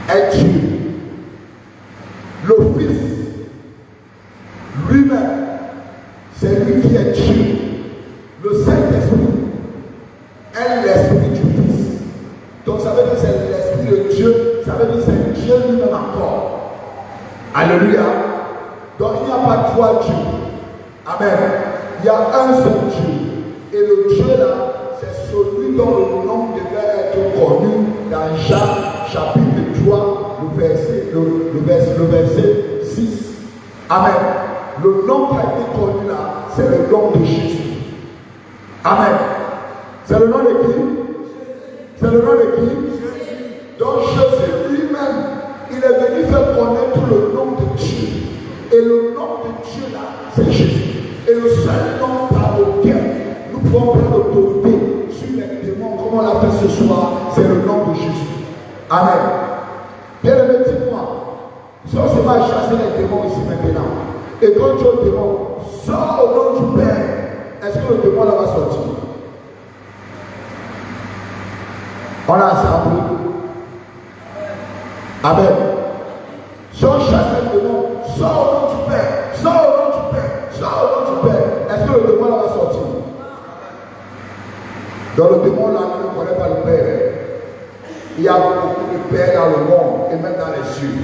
est Dieu. Le Fils lui-même, c'est lui qui est Dieu. Le Saint-Esprit est l'Esprit du Fils. Donc ça veut dire que c'est l'Esprit de Dieu, ça veut dire que c'est Dieu lui-même encore. Alléluia. Donc il n'y a pas trois dieux. Amen. Il y a un seul Dieu. Et le Dieu là, c'est celui dont le nom devait être connu dans Jean chapitre 3, le verset 6. Amen. Le nom qui a été connu là, c'est le nom de Jésus. Amen. C'est le nom de qui? C'est le nom de qui? Donc Jésus lui-même, il est venu faire connaître le nom de Dieu. Et le nom de Dieu là, c'est Jésus. Et le seul nom par lequel nous pouvons prendre l'autorité sur les démons, comme on l'a fait ce soir, c'est le nom de Jésus. Amen. Bien aimé, dis-moi, si on se va chasser les démons ici maintenant, et quand tu es au démon, sors au nom du Père, est-ce que le démon là va sortir? On a assemblé. Amen. Si on chasse le démon, sors au nom du Père, sors au nom du Père, sors au nom du Père, est-ce que le démon là va sortir? Dans le démon là, on ne connaît pas le Père. Il y a beaucoup de Pères dans le monde et même dans les cieux.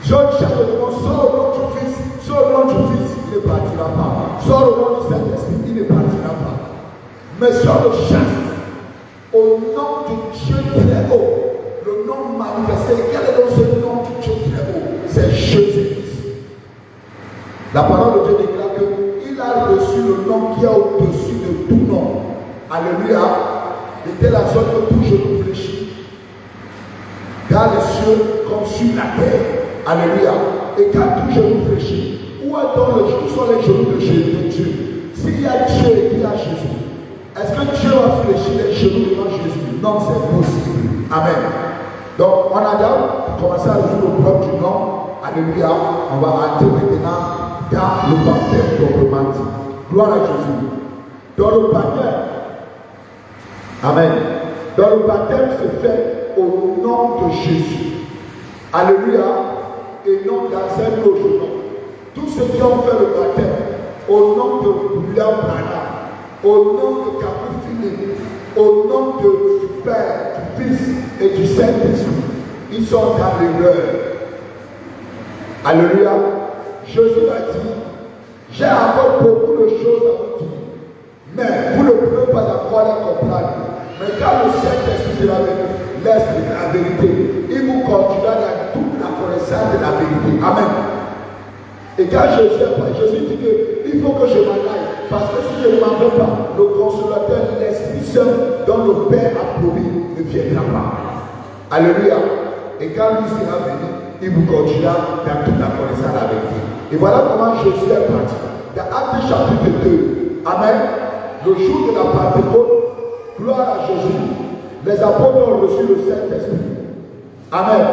Si on chasse le démon, sors au nom du Fils, sors au nom du Fils, il ne partira pas. Sors au nom du Saint-Esprit, il ne partira pas. Mais si on le chasse au nom de Dieu très haut, le nom manifesté, quel est donc ce nom de Dieu très haut? C'est Jésus-Christ. La parole de Dieu déclare qu'il a reçu le nom qui est au-dessus de tout nom. Alléluia. De telle sorte que tout genou fléchit dans les cieux comme sur la terre. Alléluia. Et quand tout genou fléchit, où sont les genoux de Dieu? S'il y a Dieu et qu'il y a Jésus, est-ce que Dieu va fléchir les genoux devant Jésus? Non, c'est possible. Amen. Donc, on a déjà commencé à résoudre le problème du nom. Alléluia. On va entrer maintenant dans le baptême proprement dit. Gloire à Jésus. Dans le baptême, amen. Dans le baptême se fait au nom de Jésus. Alléluia. Et non dans un autre nom. Tous ceux qui ont fait le baptême au nom de William Branham, au nom de Capou Philippe, au nom du Père, du Fils et du Saint-Esprit, ils sont dans l'erreur. Alléluia. Jésus a dit, j'ai encore beaucoup de choses à vous dire, mais vous ne pouvez pas encore les comprendre. Mais quand le Saint-Esprit sera venu, laisse la vérité. Il vous conduira dans toute la connaissance de la vérité. Amen. Et quand Jésus dit qu'il faut que je m'en aille, parce que si je ne m'en vais pas, le consolateur, l'Esprit Saint, dont le Père a promis, ne viendra pas. Alléluia. Et quand lui sera venu, il vous conduira dans toute la connaissance de la vérité. Et voilà comment Jésus est parti. Dans Actes chapitre 2. Amen. Le jour de la Pentecôte, gloire à Jésus. Les apôtres ont reçu le Saint-Esprit. Amen.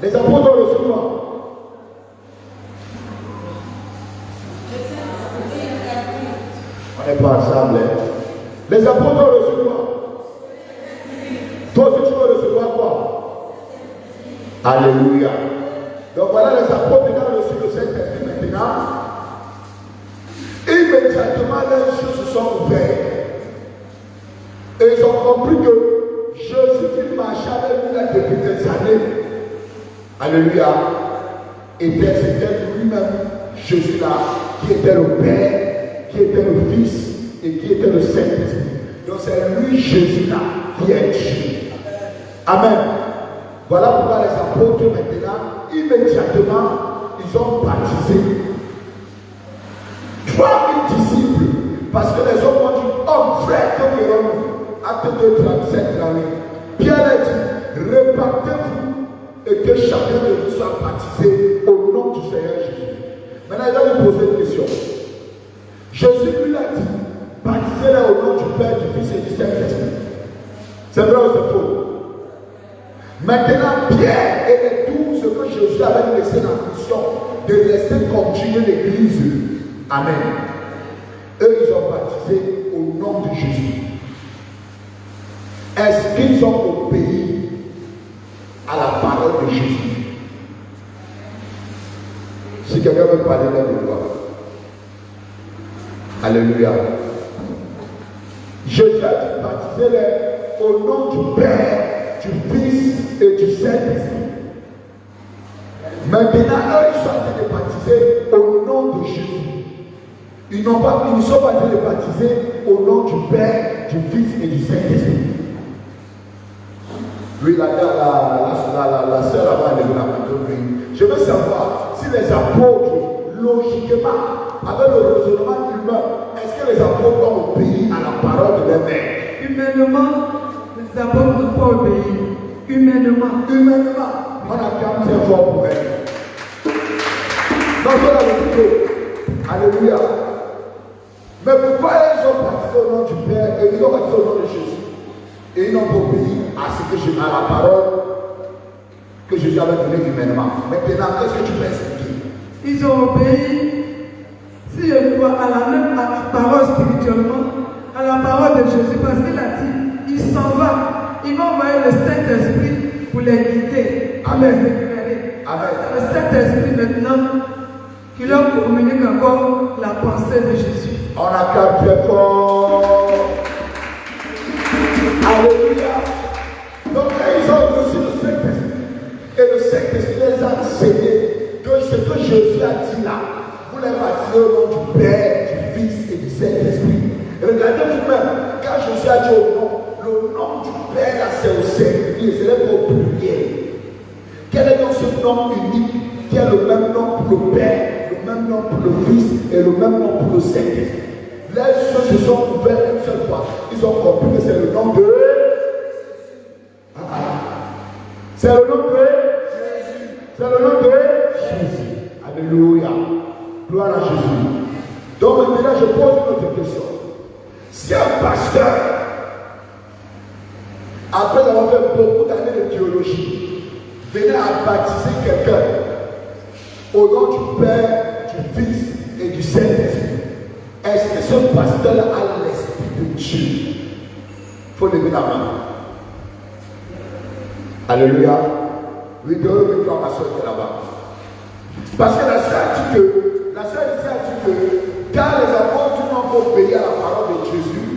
Les apôtres ont reçu quoi? On n'est pas ensemble. Hein? Les apôtres ont reçu quoi? Toi aussi tu veux recevoir quoi? Alléluia. Donc voilà, les apôtres ont reçu le Saint-Esprit maintenant. Immédiatement, leurs yeux se sont ouverts. Et ils ont compris que Jésus qui marchait avec nous depuis des années, alléluia, c'était lui-même, Jésus-là, qui était le Père, qui était le Fils et qui était le Saint-Esprit. Donc c'est lui, Jésus-là, qui est Dieu. Amen. Voilà pourquoi les apôtres maintenant, immédiatement, ils ont baptisé 3000 disciples. Parce que les hommes ont dit, oh frère, que ferons-nous? Acte 2, 37, 38. Pierre a dit, répartez-vous et que chacun de vous soit baptisé au nom du Seigneur Jésus. Maintenant, il va lui poser une question. Jésus lui a dit, baptisez-les au nom du Père, du Fils et du Saint-Esprit. C'est vrai ou c'est faux? Maintenant, Pierre et les 12 que Jésus avait laissé dans la mission de laisser continuer l'église. Amen. Eux, ils ont baptisé au nom de Jésus. Est-ce qu'ils ont obéi à la parole de Jésus? Si quelqu'un veut parler de la gloire. Alléluia. Jésus a dit baptisez-les au nom du Père, du Fils et du Saint-Esprit. Maintenant, eux, ils sont en train de baptiser au nom de Jésus. Ils ne sont pas en train de baptiser au nom du Père, du Fils et du Saint-Esprit. Oui, la sœur là-bas, elle est là maintenant. Je veux savoir si les apôtres, logiquement, avec le raisonnement humain, est-ce que les apôtres ont obéi à la parole de leur mère? Humainement, les apôtres n'ont pas obéi. Humainement, on a quand même fort pour elle. Donc, on a dit, alléluia. Mais pourquoi ils ont baptisé au nom du Père et ils ont baptisé au nom de Jésus? Et ils n'ont pas obéi à ce que à la parole que Jésus avait donnée humainement. Maintenant, qu'est-ce que tu peux expliquer? Ils ont obéi, si je crois, à la parole spirituellement, à la parole de Jésus, parce qu'il a dit, il s'en va, il va envoyer le Saint-Esprit pour les guider, pour les éclairer. Amen. C'est le Saint-Esprit maintenant qui leur communique encore la pensée de Jésus. On a capté fort. Alléluia. Donc ils ont reçu le Saint-Esprit. Et le Saint-Esprit les a enseigné que ce que Jésus a dit là, vous les baptisez au nom du Père, du Fils et du Saint-Esprit. Regardez vous-même, quand Jésus a dit le nom du Père là c'est au singulier, c'est pour prier. Quel est donc ce nom unique qui est le même nom pour le Père, le même nom pour le Fils et le même nom pour le Saint-Esprit? Les yeux se sont ouverts une seule fois. Ils ont compris que c'est le nom de c'est le nom de Jésus. C'est le nom de Jésus. Alléluia. Gloire à Jésus. Donc maintenant je pose une autre question. Si un pasteur, après avoir fait beaucoup d'années de théologie, venait à baptiser quelqu'un au nom du Père, du Fils et du Saint-Esprit, est-ce que ce pasteur a l'Esprit de Dieu? Il faut lever la main. Alléluia. Oui, Dieu veut que ma soeur qui est là-bas. Parce que la sœur dit que, car les apôtres n'ont pas obéi à la parole de Jésus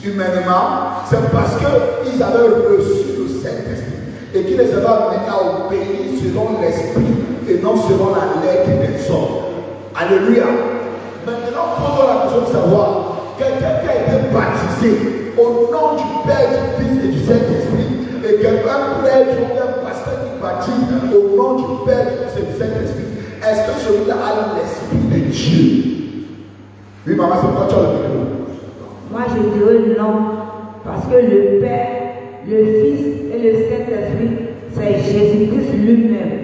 humainement, c'est parce qu'ils avaient reçu le Saint-Esprit et qu'il les avait amenés à obéir selon l'Esprit et non selon la lettre des hommes. Alléluia. Maintenant, posons la question de savoir, quelqu'un qui a été baptisé au nom du Père, du Fils et du Saint-Esprit, et quelqu'un prêtre ou un pasteur qui baptise au nom du Père, du Fils et du Saint-Esprit, est-ce que celui-là a l'Esprit de Dieu? Oui, maman, c'est quoi tu as le micro? Moi, je dirais non, parce que le Père, le Fils et le Saint-Esprit, c'est Jésus-Christ lui-même.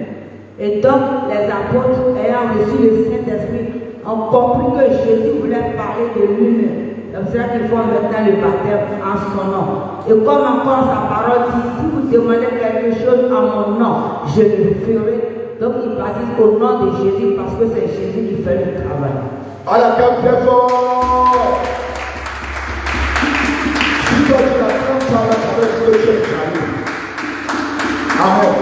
Et donc, les apôtres, ayant reçu le Saint-Esprit, ont compris que Jésus voulait parler de lui-même. C'est pour ça qu'ils font maintenant le baptême en son nom. Et comme encore sa parole dit, si vous demandez quelque chose en mon nom, je le ferai. Donc, ils baptisent au nom de Jésus parce que c'est Jésus qui fait le travail. À la carte très fort. Si toi tu n'attends pas la parole de Dieu, amen.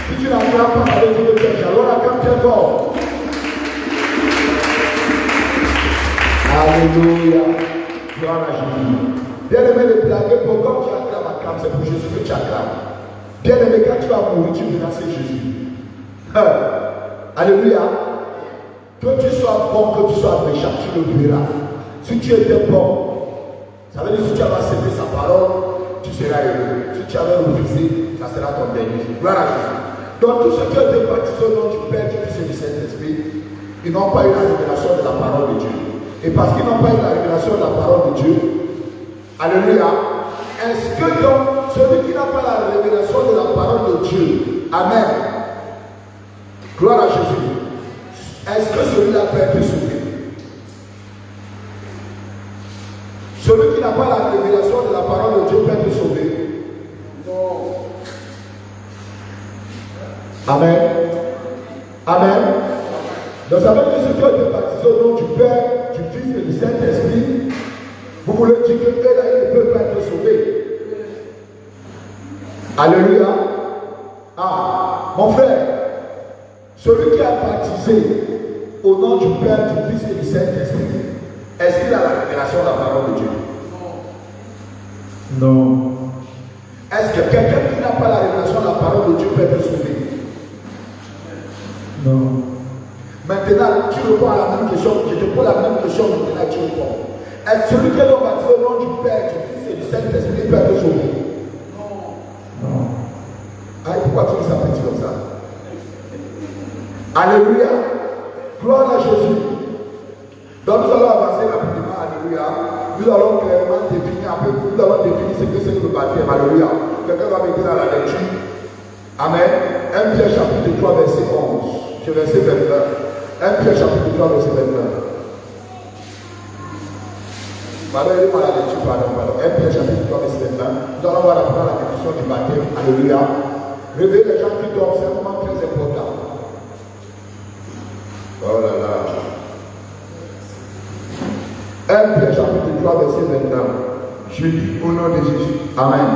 Si tu n'attends pas la parole de Dieu, alors la carte très fort. Alléluia. Gloire à Jésus. Bien aimé, le blaguer, pourquoi tu acclames à carte, c'est pour Jésus que tu acclames. Bien aimé, quand tu vas mourir, tu menaces Jésus. Alléluia. Que tu sois bon, que tu sois méchant, tu le verras. Si tu étais bon, ça veut dire si tu avais accepté sa parole, tu seras heureux. Si tu avais refusé, ça sera ton dernier. Gloire à Jésus. Donc tous ceux qui ont été baptisés au nom du Père, du Fils et du Saint-Esprit, ils n'ont pas eu la révélation de la parole de Dieu. Et parce qu'ils n'ont pas eu la révélation de la parole de Dieu, alléluia, est-ce que donc celui qui n'a pas la révélation de la parole de Dieu, amen, gloire à Jésus, est-ce que celui-là peut être sauvé? Celui qui n'a pas la révélation de la parole de Dieu peut être sauvé? Non. Amen. Amen. Donc ça veut dire que ceux qui ont été baptisés au nom du Père, du Fils et du Saint-Esprit, vous voulez dire que eux là, ils ne peuvent pas être sauvés. Alléluia. Ah, mon frère, celui qui a baptisé au nom du Père, du Fils et du Saint-Esprit, est-ce qu'il a la révélation de la parole de Dieu? Non. Est-ce que quelqu'un qui n'a pas la révélation de la parole de Dieu peut être sauvé? Non. Maintenant, tu réponds à la même question, je te pose la même question, maintenant tu réponds. Est-ce que celui qui est baptisé au nom du Père, du Fils et du Saint-Esprit peut être sauvé? Non. Ah, pourquoi tu dis ça petit comme ça? Alléluia. Gloire à Jésus. Donc nous allons avancer rapidement, alléluia. Nous allons clairement définir un peu, nous allons définir ce que c'est que le baptême, alléluia. Quelqu'un va m'aider dans la lecture. Amen. 1 Pierre chapitre 3, verset 11. Je verset 29. 1 Pierre chapitre 3, verset 29. Pardon, moi la lecture, pardon. 1 Pierre chapitre 3, verset 29. Nous allons voir rapidement la définition du baptême, alléluia. Réveiller les gens qui dorment, c'est un moment très important. Oh là là. 1 Pierre chapitre 3, verset 29. Je dis au nom de Jésus. Amen.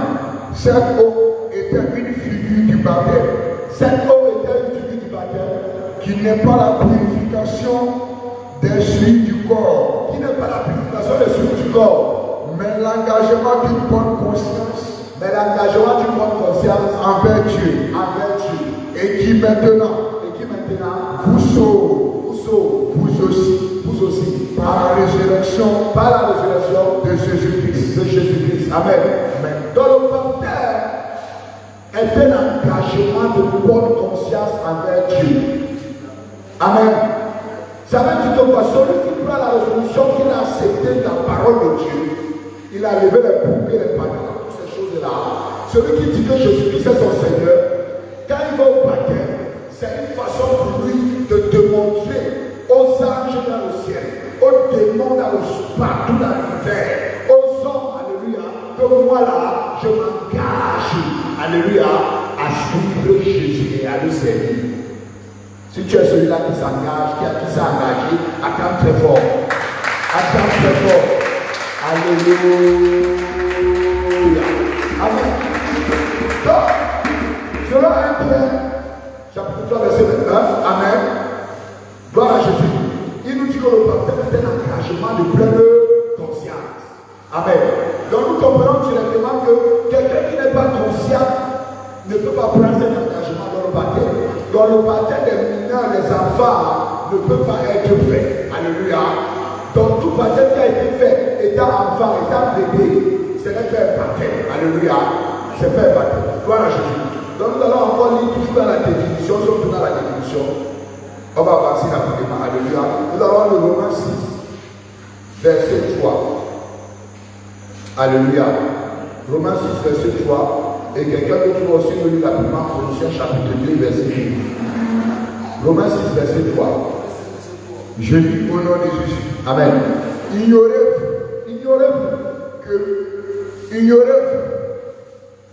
Cette eau était une figure du baptême. Cette eau était une figure du baptême qui n'est pas la purification des souillures du corps. Qui n'est pas la purification des souillures du corps. Mais l'engagement d'une bonne conscience. Mais l'engagement d'une bonne conscience envers Dieu. Envers Dieu. Et qui maintenant vous sauve, vous aussi, par la résurrection de Jésus-Christ. Amen. Dans le baptême est un engagement de bonne conscience envers Dieu. Amen. Ça veut dire que quoi? Celui qui prend la résolution qu'il a accepté la parole de Dieu, il a levé les poupées, les pantalons, toutes ces choses-là. Celui qui dit que Jésus-Christ est son Seigneur, quand il va au baptême, c'est une façon pour lui de démontrer aux anges dans le ciel, aux démons partout dans l'univers, aux hommes, alléluia, que moi là, je m'engage, alléluia, à suivre Jésus et à le servir. Si tu es celui-là qui s'engage, qui s'est engagé, acclame très fort. Acclame très fort. Alléluia. Amen. Donc, selon 1 Pierre, chapitre 3, verset 29, Amen. Gloire à Jésus. Il nous dit que le baptême est un engagement de pleine conscience. Amen. Donc nous comprenons directement que quelqu'un qui n'est pas conscient ne peut pas prendre cet engagement dans le baptême. Dans le baptême des mineurs, les enfants ne peuvent pas être faits. Alléluia. Donc tout baptême qui a été fait, étant enfant, étant bébé, ce n'est pas un baptême. Alléluia. Ce n'est pas un baptême. Gloire à Jésus. Donc nous allons encore lire toujours dans la définition, surtout dans la définition. On va avancer rapidement. Alléluia. Nous allons le Romains 6, verset 3. Alléluia. Romains 6, verset 3. Et quelqu'un d'autre va aussi nous lire rapidement Colossiens chapitre 2, verset 12. Romains 6, verset 3. Je lis au nom de Jésus. Amen. Ignorez-vous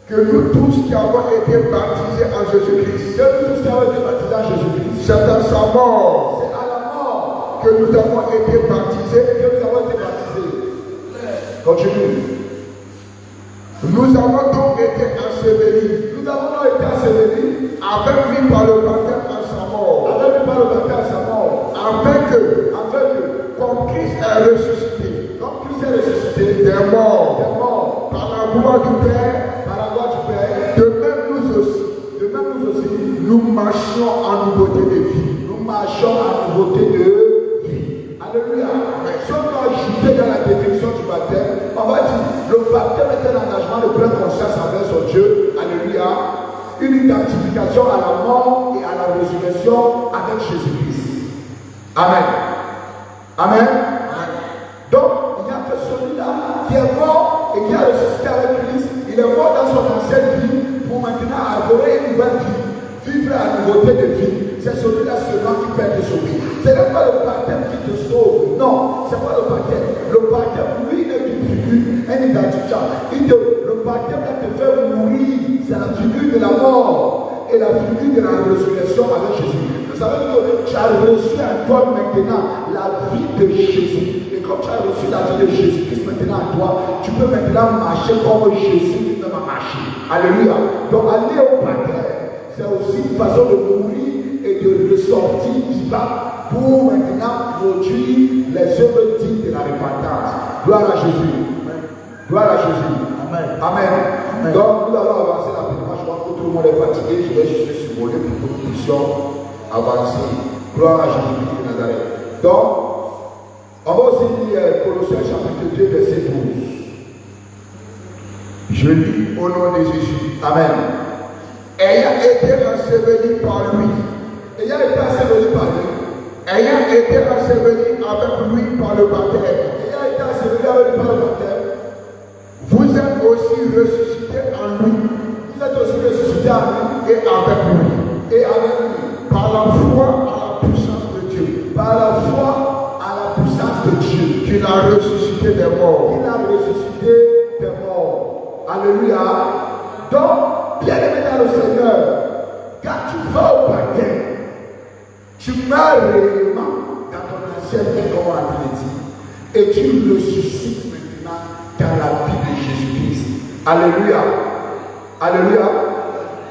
que nous tous qui avons été baptisés en Jésus-Christ, c'est à sa mort, c'est à la mort que nous avons été baptisés, Continue. Nous avons donc été ensevelis. Avec lui par le baptême à sa mort. Afin que, comme Christ est ressuscité des morts, par la gloire du Père, de même nous aussi, nous marchions en nouveauté de vie. Alléluia. Si on doit ajouter dans la définition du baptême, on va dire le baptême est un engagement de pleine conscience envers son Dieu. Alléluia. Une identification à la mort et à la résurrection avec Jésus-Christ. Amen. Amen. Donc, il n'y a que celui-là qui est mort et qui a ressuscité avec Christ. Il est mort dans son ancienne vie pour maintenant adorer une nouvelle vie, vivre la nouveauté de vie. C'est celui-là seulement qui peut te sauver. Ce n'est pas le baptême qui te sauve. Non, ce n'est pas le baptême. Le baptême, lui, est une figure, un identifiant. Le baptême qui te fait mourir, c'est la figure de la mort et la figure de la résurrection avec Jésus. Vous savez que tu as reçu en toi maintenant la vie de Jésus. Et comme tu as reçu la vie de Jésus-Christ maintenant en toi, tu peux maintenant marcher comme Jésus lui-même a marché. Alléluia. Donc aller au baptême, c'est aussi une façon de mourir et de ressortir vivant pour maintenant produire les œuvres dignes de la repentance. Gloire à Jésus. Gloire à Jésus. Amen. Amen. Amen. Donc nous allons avancer rapidement. Je vois que tout le monde est fatigué. Je vais juste survoler pour que nous puissions avancer. Gloire à Jésus-Christ de Nazareth. Donc, on va aussi lire Colossiens chapitre 2, verset 12. Je lis au nom de Jésus. Amen. Ayant été enseveli par lui. Ayant été enseveli par lui. Ayant été enseveli avec lui par le baptême. Ayant été enseveli avec lui par le baptême. Vous êtes aussi ressuscités en lui. Vous êtes aussi ressuscités en lui et avec lui. Et avec lui. Par la foi à la puissance de Dieu. Par la foi à la puissance de Dieu. Qu'il a ressuscité des morts. Il a ressuscité des morts. Alléluia. Donc, bien aimé dans le Seigneur, quand tu vas au baptême, tu meurs réellement dans ton ancienne vie, comme on l'a dit, et tu ressuscites maintenant dans la vie de Jésus-Christ. Alléluia. Alléluia.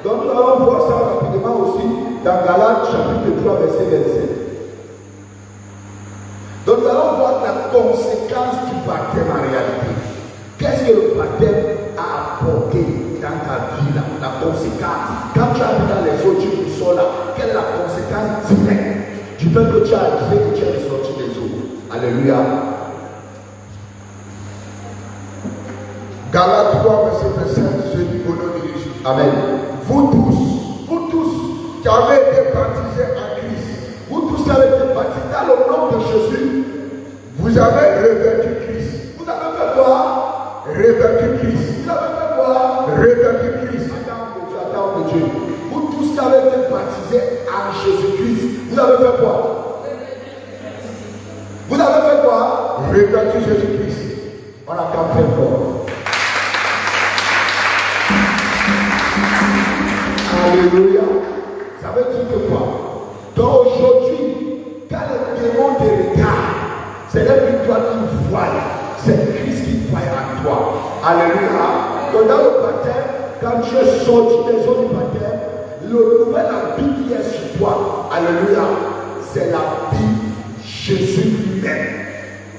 Donc nous allons voir ça rapidement aussi dans Galates chapitre 3, verset 27. Donc nous allons voir la conséquence du baptême en réalité. Qu'est-ce que le baptême a apporté dans ta vie là? La conséquence. Quand tu arrives dans les eaux, tu sors là. Quelle est la conséquence directe du fait que tu as arrivé et tu es ressorti des eaux? Alléluia. Galates 3, verset 5, je dis au nom de Jésus. Amen. Vous tous qui avez été baptisés en Christ, vous tous qui avez été baptisés dans le nom de Jésus, vous avez revêtu Christ. Vous avez fait quoi? Revêtu Christ. Vous avez fait quoi? Revêtu Christ. Attends de Dieu. Vous tous qui avez été baptisés en Jésus-Christ, vous avez fait quoi? Vous avez fait quoi? Revêtu Jésus-Christ. On attend très fort. Alléluia. Ça veut dire que quoi? Donc aujourd'hui, quand le démon te regarde, c'est là que toi tu vois. C'est Christ qui voit en toi. Alléluia. Donc dans le baptême, quand tu es sorti des eaux du baptême, le nouvel habit qui est sur toi, alléluia, c'est l'habit Jésus lui-même.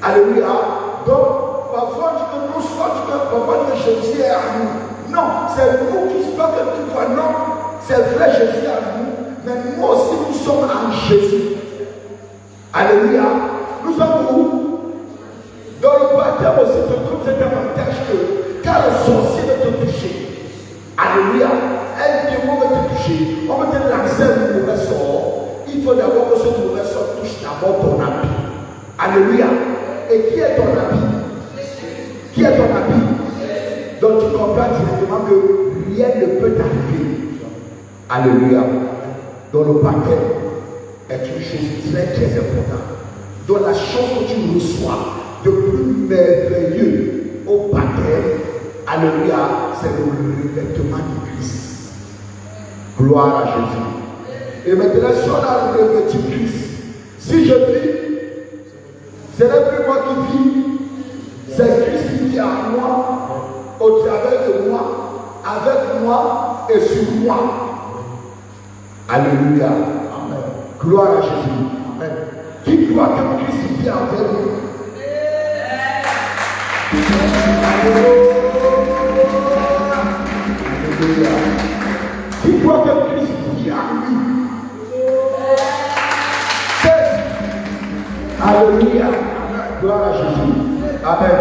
Alléluia. Donc, parfois on dit que nous sommes, parfois que Jésus est à nous. Non, c'est nous qui sommes que tu vois, non. C'est vrai, Jésus est à nous, mais nous aussi nous sommes en Jésus. Alléluia. Nous sommes où? Dans le baptême aussi, te trouve cet avantage que quand le sorcier veut te toucher, alléluia, un démon veut te toucher, on veut te lancer un mauvais sort. Il faut d'abord que ce mauvais sort touche d'abord ton habit. Alléluia. Et qui est ton habit? Qui est ton habit? Donc tu comprends directement que rien ne peut t'arriver. Alléluia. Dans le baptême, est une chose très très importante. Donc la chose que tu reçois de plus merveilleux au baptême, alléluia, c'est le revêtement du Christ. Gloire à Jésus. Et maintenant, si on a le revêtement du Christ, si je vis, ce n'est plus moi qui vis, c'est Christ qui vit en moi, au travers de moi, avec moi et sur moi. Alléluia. Amen. Gloire à Jésus. Amen. Qui croit que Christ vit en nous? Alléluia. Qui croit que Christ vit en lui? Alléluia. Gloire à Jésus. Amen.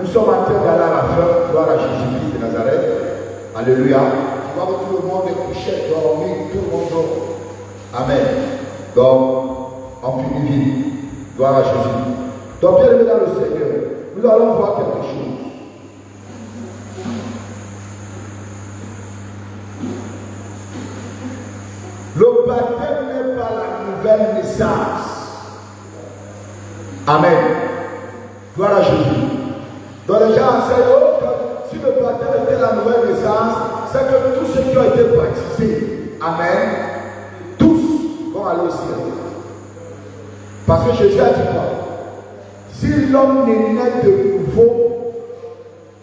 Nous sommes en train d'aller à la fin. Gloire à Jésus-Christ de Nazareth. Alléluia. Tu vois que tout le monde est couché, dormi, tout le monde dort. Amen. Donc, on finit vite. Gloire à Jésus. Donc, bien aimé dans le Seigneur, nous allons voir quelque chose. Le baptême n'est pas la nouvelle naissance. Amen. Gloire à Jésus. Donc les gens enseignent que si le baptême était la nouvelle naissance, c'est que tous ceux qui ont été baptisés, amen, tous vont aller au ciel. Parce que Jésus a dit quoi? Si l'homme n'est né de nouveau,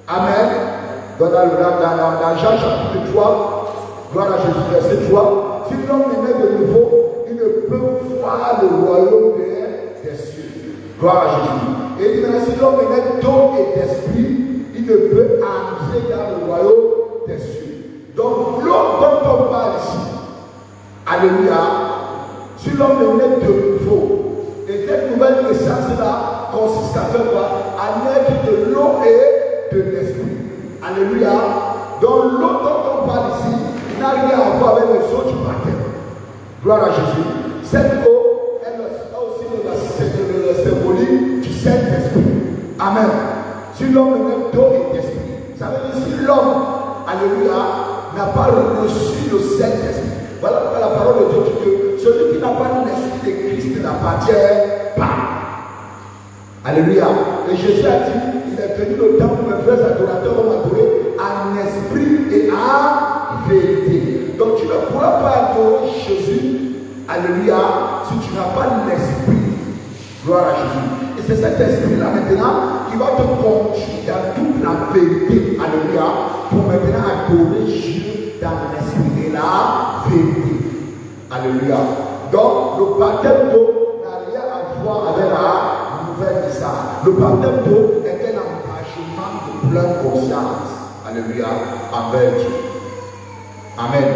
amen, dans Jean chapitre 3, gloire à Jésus, verset 3, si l'homme est né de nouveau, il ne peut voir le royaume des cieux. Gloire à Jésus. Et il dit maintenant, si l'homme est né d'eau et d'esprit, il ne peut entrer dans le royaume des cieux. Donc l'eau dont on parle ici, alléluia, si l'homme est né de nouveau, et cette nouvelle naissance-là consiste à faire quoi? À naître de l'eau et de l'esprit. Alléluia. Donc l'eau dont on parle ici n'a rien à voir avec les eaux du baptême. Gloire à Jésus. Cette eau, elle a aussi le symbolique du Saint-Esprit. Amen. Si l'homme est né d'eau et d'esprit, ça veut dire si l'homme, alléluia, n'a pas reçu le Saint-Esprit. Voilà pourquoi la parole de Dieu dit que celui qui n'a pas l'esprit de Christ n'appartient pas. Alléluia. Et Jésus a dit, il est venu le temps où mes frères adorateurs vont m'adorer en esprit et en vérité. Donc tu ne pourras pas adorer Jésus, alléluia, si tu n'as pas l'esprit. Gloire à Jésus. Et c'est cet esprit-là maintenant qui va te conduire dans toute la vérité, alléluia, pour maintenant adorer Dieu dans l'esprit et la vérité. Alléluia. Donc le baptême d'eau n'a rien à voir avec la nouvelle naissance. Le baptême d'eau est un engagement de pleine conscience. Alléluia. Envers Dieu. Amen.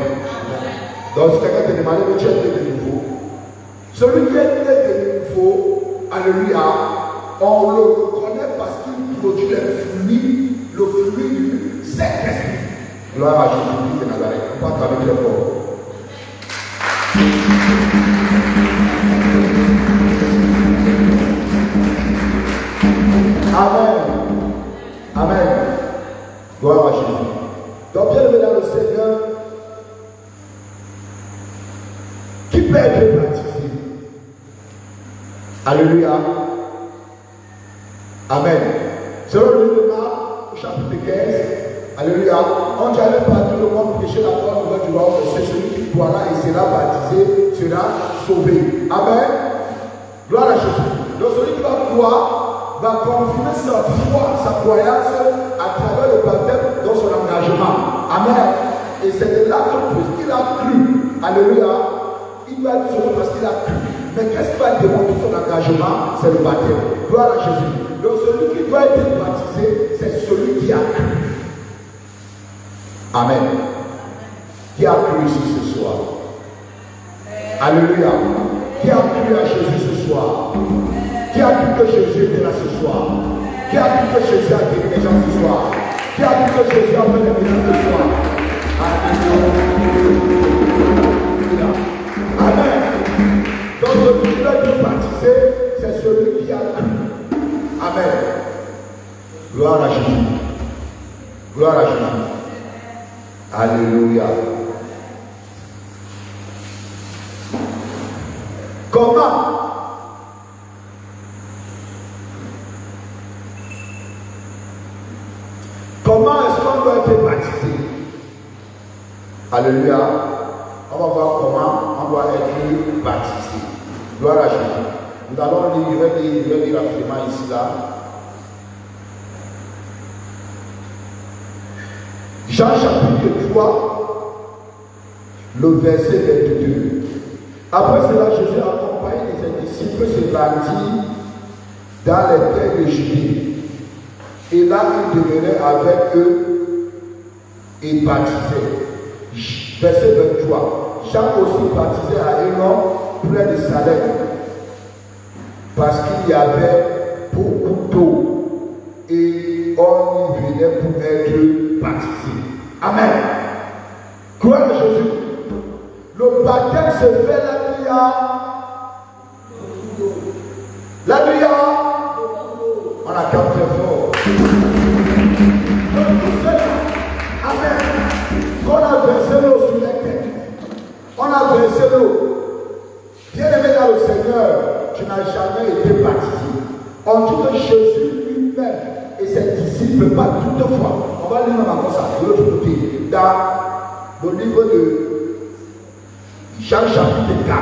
Donc si quelqu'un te demande que tu es né de nouveau, celui qui est né de nouveau, alléluia, on le reconnaît parce qu'il produit le fruit du Saint-Esprit. Gloire à Jésus-Christ de Nazareth. On va travailler très fort. Amen. Amen. Gloire à Jésus. Donc, bien aimé dans le Seigneur, qui peut être baptisé? Alléluia. Amen. Selon le livre de Marc, au chapitre 15, alléluia, on dit aller partout le monde prêcher la bonne nouvelle du royaume, c'est celui qui croira et sera baptisé, sera sauvé. Amen. Gloire à Jésus. Donc celui qui va croire va confirmer sa foi, sa croyance à travers le baptême dans son engagement. Amen. Et c'est de là que puisqu'il a cru, alléluia, il va être sauvé parce qu'il a cru. Mais qu'est-ce qui va démontrer son engagement? C'est le baptême. Gloire à Jésus. Donc celui qui doit être baptisé, c'est celui qui a cru. Amen. Qui a cru ici ce soir? Alléluia. Qui a cru à Jésus ce soir? Qui a cru que Jésus était là ce soir? Qui a cru que Jésus a guéri les gens ce soir? Qui a cru que Jésus a fait des miracles ce soir? Alléluia. Amen. Donc celui qui doit être baptisé, c'est celui qui a cru. Amen. Gloire à Jésus. Gloire à Jésus. Alléluia. Comment est-ce qu'on doit être baptisé? Alléluia. On va voir comment on doit être baptisé. Gloire à Jésus. Nous allons lire, je vais lire rapidement ici là. Jean chapitre 3, le verset 22. Après cela, Jésus accompagné de ses disciples se rendit dans les terres de Judée. Et là, il demeurait avec eux et baptisait. Verset 23. Jean aussi baptisait à un homme près de Salem, parce qu'il y avait beaucoup d'eau et on y venait pour être baptisé. Amen. Gloire à Jésus. Le baptême se fait la nuit. On acclame très fort. Amen. On a versé l'eau sur les têtes. On a versé l'eau. Bien-aimé dans le Seigneur, tu n'as jamais été baptisé. On dit que Jésus lui-même et ses disciples, pas toutefois. On va lire maintenant ça, de l'autre côté, dans le livre de Jean chapitre 4,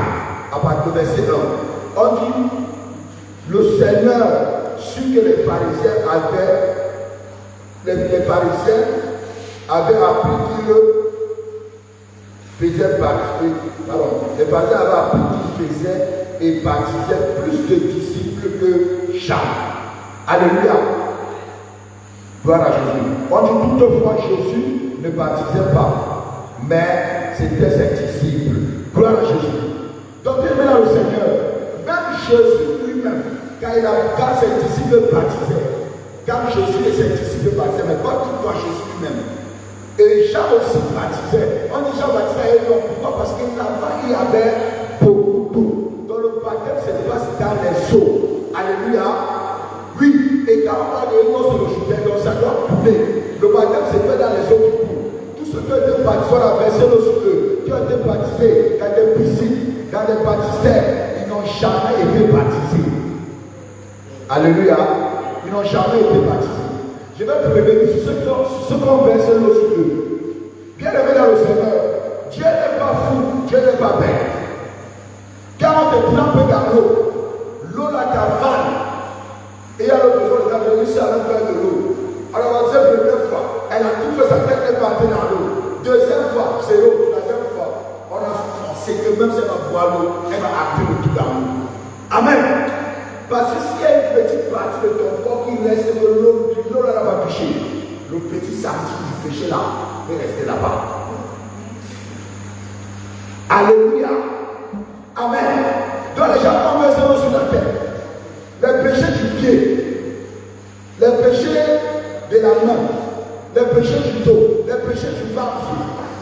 à partir du verset 1. On dit, le Seigneur, ce que les pharisiens avaient, les pharisiens avaient appris qu'il faisait baptiser, les pharisiens avaient appris qu'il faisait et baptisait plus de disciples que Jean. Alléluia. Gloire à Jésus. On dit toutefois Jésus ne baptisait pas, mais c'était ses disciples. Gloire à Jésus. Donc, bien dans le Seigneur, même Jésus lui-même, quand ses disciples baptisaient, quand Jésus et ses disciples baptisaient, mais pas toutefois Jésus lui-même. Et Jean aussi baptisait. On dit Jean baptisait et non, pourquoi? Parce que là-bas, il y avait beaucoup d'eau. Donc le baptême se passe dans les eaux. Alléluia. Oui, et quand on parle de l'eau sur le Jourdain, donc ça doit couler. Le baptême se fait dans les eaux qui coulent. Tous ceux qui ont été baptisés, on a versé l'eau sur eux, qui ont été baptisés dans des piscines, dans des baptistères, ils n'ont jamais été baptisés. Alléluia. Ils n'ont jamais été baptisés. Je vais te révéler sur ceux qui ont versé l'eau sur eux. Bien aimé dans le Seigneur, Dieu n'est pas fou, Dieu n'est pas bête. Quand on te trempe dans l'eau, l'eau là t'avale. Et il y a l'autre jour, il a venu ici à l'intérieur de l'eau. Alors on disait première fois, elle a tout fait, sa tête est partie dans l'eau. Deuxième fois, c'est l'eau. Troisième fois, on a forcé que même si elle va boire l'eau, elle va acter le tout dans l'eau. Amen. Parce que s'il y a une petite partie de ton corps qui reste de l'eau là va toucher, le petit samedi du péché là va rester là-bas. Alléluia. Amen. Donc les gens ont versé l'eau sur la tête. Les péchés du pied, les péchés de la main, les péchés du dos, les péchés du ventre,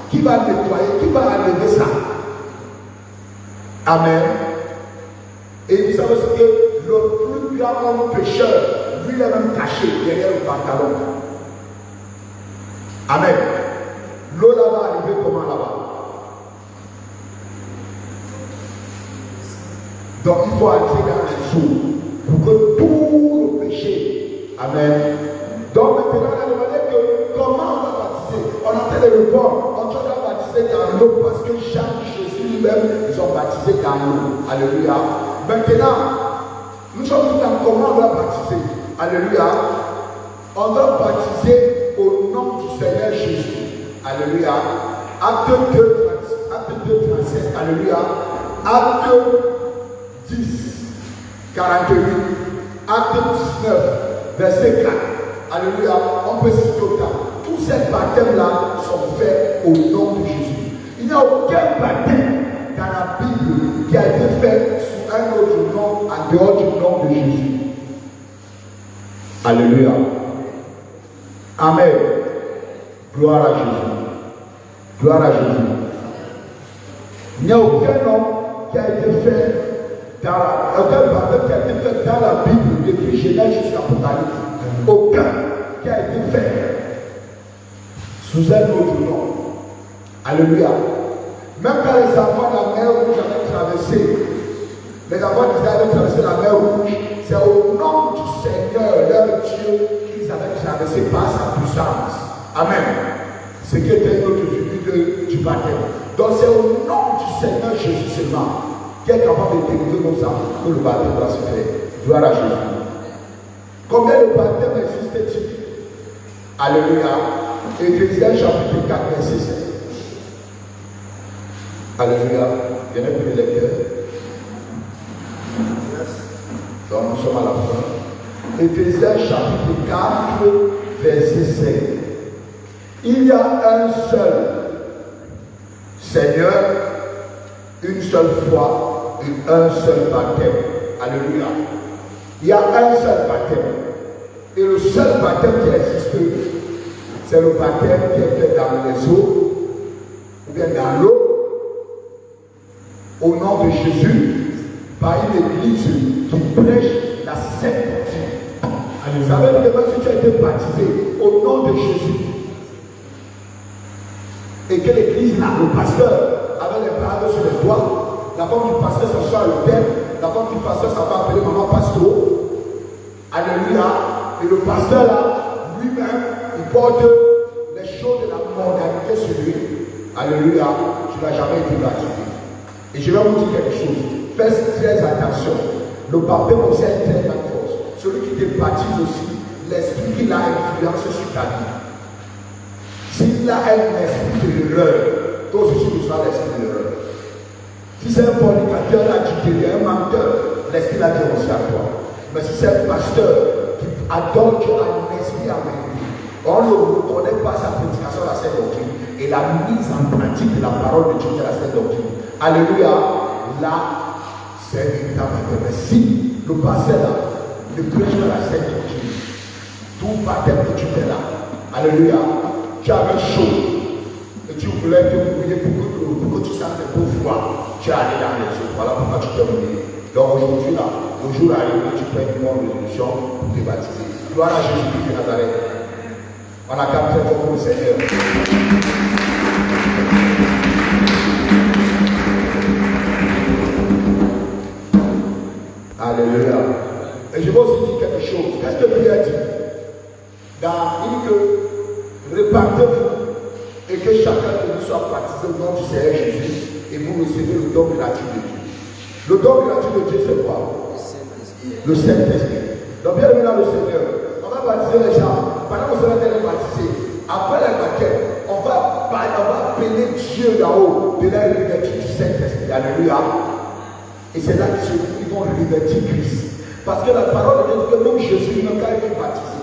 qui va nettoyer, qui va enlever ça? Amen. Et vous savez ce que le plus grand homme pécheur, lui il est même caché derrière le pantalon. Amen. L'eau là va arriver comment là-bas? Donc il faut entrer dans les eaux pour que tout le péché. Amen. Donc maintenant on a demandé que comment on va baptiser. On a fait le report. On doit baptiser dans l'eau parce que Jean, Jésus lui-même, ils ont baptisé dans l'eau. Alléluia. Maintenant, nous sommes tous dans comment on doit baptiser. Alléluia. On doit baptiser au nom du Seigneur Jésus. Alléluia. Acte 2, 37. Alléluia. Acte 10, 48. Acte 19, verset 4. Alléluia. On peut citer autant. Tous ces baptêmes-là sont faits au nom de Jésus. Il n'y a aucun baptême dans la Bible qui a été fait sous un autre nom en dehors du nom de Jésus. Alléluia. Amen. Gloire à Jésus. Gloire à Jésus. Il n'y a aucun nom qui a été fait aucun baptême qui a été fait dans la Bible depuis Genèse jusqu'à Apocalypse. Aucun qui a été fait sous un autre nom. Alléluia. Même quand les enfants de la mer ont jamais traversé Les enfants d'Israël avaient traversé la mer Rouge. C'est au nom du Seigneur, leur Dieu, qu'ils avaient traversé par sa puissance. Amen. Ce qui était notre figure du baptême. Donc c'est au nom du Seigneur Jésus seulement qui est capable de délivrer comme ça que le baptême va se faire. Gloire à Jésus. Combien de baptêmes existait-il? Alléluia. Éphésiens chapitre 4, verset 7. Alléluia. Il y en a plus de lecteurs. Donc nous sommes à la fin. Éphésiens chapitre 4, verset 7. Il y a un seul Seigneur, une seule foi et un seul baptême. Alléluia. Il y a un seul baptême. Et le seul baptême qui existe, c'est le baptême qui est fait dans les eaux, ou bien dans l'eau, au nom de Jésus, par une église qui prêche la sainte doctrine. Ça veut dire que même si tu as été baptisé au nom de Jésus, et que l'église, le pasteur, avait les paroles sur les doigts, la femme du pasteur s'assoit à l'autel, la femme du pasteur ça va appeler maman pasteur. Alléluia. Et le pasteur là, lui-même, il porte les choses de la mondanité sur lui. Alléluia. Tu n'as jamais été baptisé. Et je vais vous dire quelque chose. Faites très attention. Le baptême aussi a une très grande force. Celui qui te baptise aussi, l'esprit qui a influence sur ta vie. S'il a un esprit de l'erreur, toi aussi tu seras l'esprit de l'erreur. Si c'est un fornicateur, là, tu deviens un menteur, l'esprit là vient aussi à toi. Mais si c'est un pasteur qui adore Dieu à un esprit à vérité, on ne reconnaît pas sa prédication à la sainte doctrine et la mise en pratique de la parole de Dieu à la sainte doctrine. Alléluia. Là, c'est un véritable baptême. Mais si le pasteur là ne prêche pas la sainte doctrine, tout baptême que tu fais là, alléluia, tu avais chaud et tu voulais te mouiller pour que tu sentes un peu froid. Tu es allé dans les eaux. Voilà pourquoi tu t'es mouillé. Donc aujourd'hui, là, le jour arrive, tu prends une bonne résolution pour te baptiser. Gloire à Jésus-Christ de Nazareth. On a qu'à faire pour le Seigneur. Alléluia. Et je vais aussi dire quelque chose. Qu'est-ce que Dieu a dit? Il dit que répandez-vous et que chacun de nous soit baptisé au nom du Seigneur Jésus et vous recevez le don gratuit de Dieu. Le don gratuit de Dieu, c'est quoi? Le Saint-Esprit. Donc, bien aimé dans le Seigneur, on va baptiser les gens. Pendant qu'on sera baptisé, après le baptême, on va appeler Dieu d'en haut de la revêture du Saint-Esprit. Alléluia. Et c'est là qu'ils vont revêtir Christ. Parce que la parole de Dieu dit que même Jésus, même quand il est baptisé,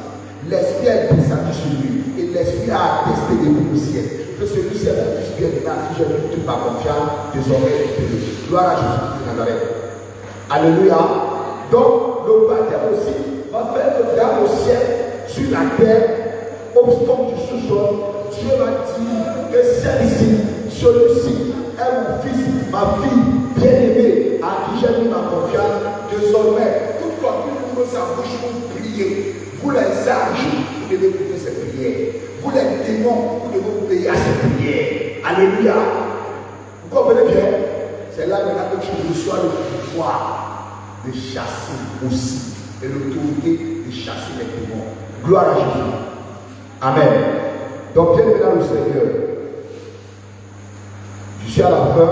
l'Esprit a descendu sur lui. Et l'Esprit a attesté des au ciel. Que celui-ci est mon fils bien-aimé, à qui j'ai mis toute ma confiance, désormais est. Gloire à Jésus de Nazareth. Alléluia. Donc, le baptême aussi va faire que dans le ciel, sur la terre, au fond du sous-sol, Dieu va dire que celle-ci, celui-ci est mon fils, ma fille bien-aimée, à qui j'ai mis ma confiance, désormais, toutefois, vous ouvrez sa bouche pour prier. Vous les anges, vous devez écouter ces prières. Vous les démons, vous devez obéir à ces prières. Alléluia. Vous comprenez bien? C'est là maintenant que tu reçois le pouvoir de chasser aussi et l'autorité de chasser les démons. Gloire à Jésus. Amen. Donc, bien maintenant le Seigneur. Je suis à la fin.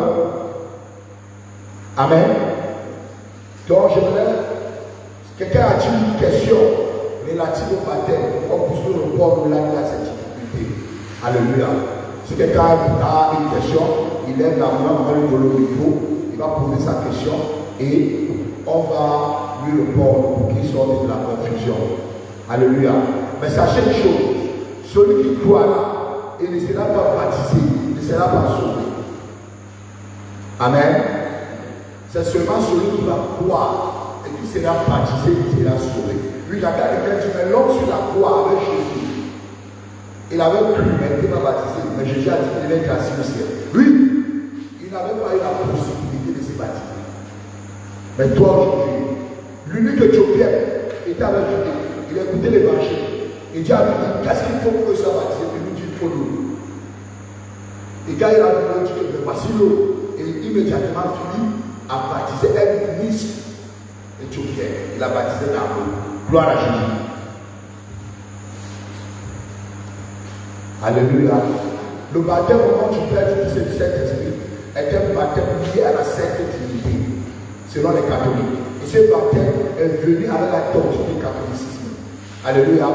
Amen. Donc, j'aimerais. Quelqu'un a-t-il une question relative au baptême? On puisse nous répondre là à cette difficulté. Alléluia. Si quelqu'un a une question, il lève la main, on va lui donner le micro, il va poser sa question et on va lui répondre pour qu'il sorte de la confusion. Alléluia. Mais sachez une chose, celui qui croit là et ne sera pas baptisé, ne sera pas sauvé. Amen. C'est seulement celui qui va croire et qui sera baptisé qui sera sauvé. Lui, il a quelqu'un qui dit, mais l'homme sur la croix avec Jésus, il avait cru, mais il n'était pas baptisé. Mais Jésus a dit qu'il était grâce au ciel. Lui, il n'avait pas eu la possibilité de se baptiser. Mais toi, aujourd'hui, l'unique Éthiopien était avec lui. Il a écouté l'évangile. Et Dieu a dit, qu'est-ce qu'il faut pour que soit baptisé? Il lui dit, il faut l'eau. Et quand il a vu l'eau, il dit, mais voici l'eau. Et immédiatement, Philippe a baptisé un ministre éthiopien. Il a baptisé dans l'eau. Gloire à Jésus. Alléluia. Le baptême au nom du Père, du Fils et du Saint-Esprit est un baptême lié à la Sainte Trinité, selon les catholiques. Et ce baptême est venu avec la doctrine du catholicisme. Alléluia.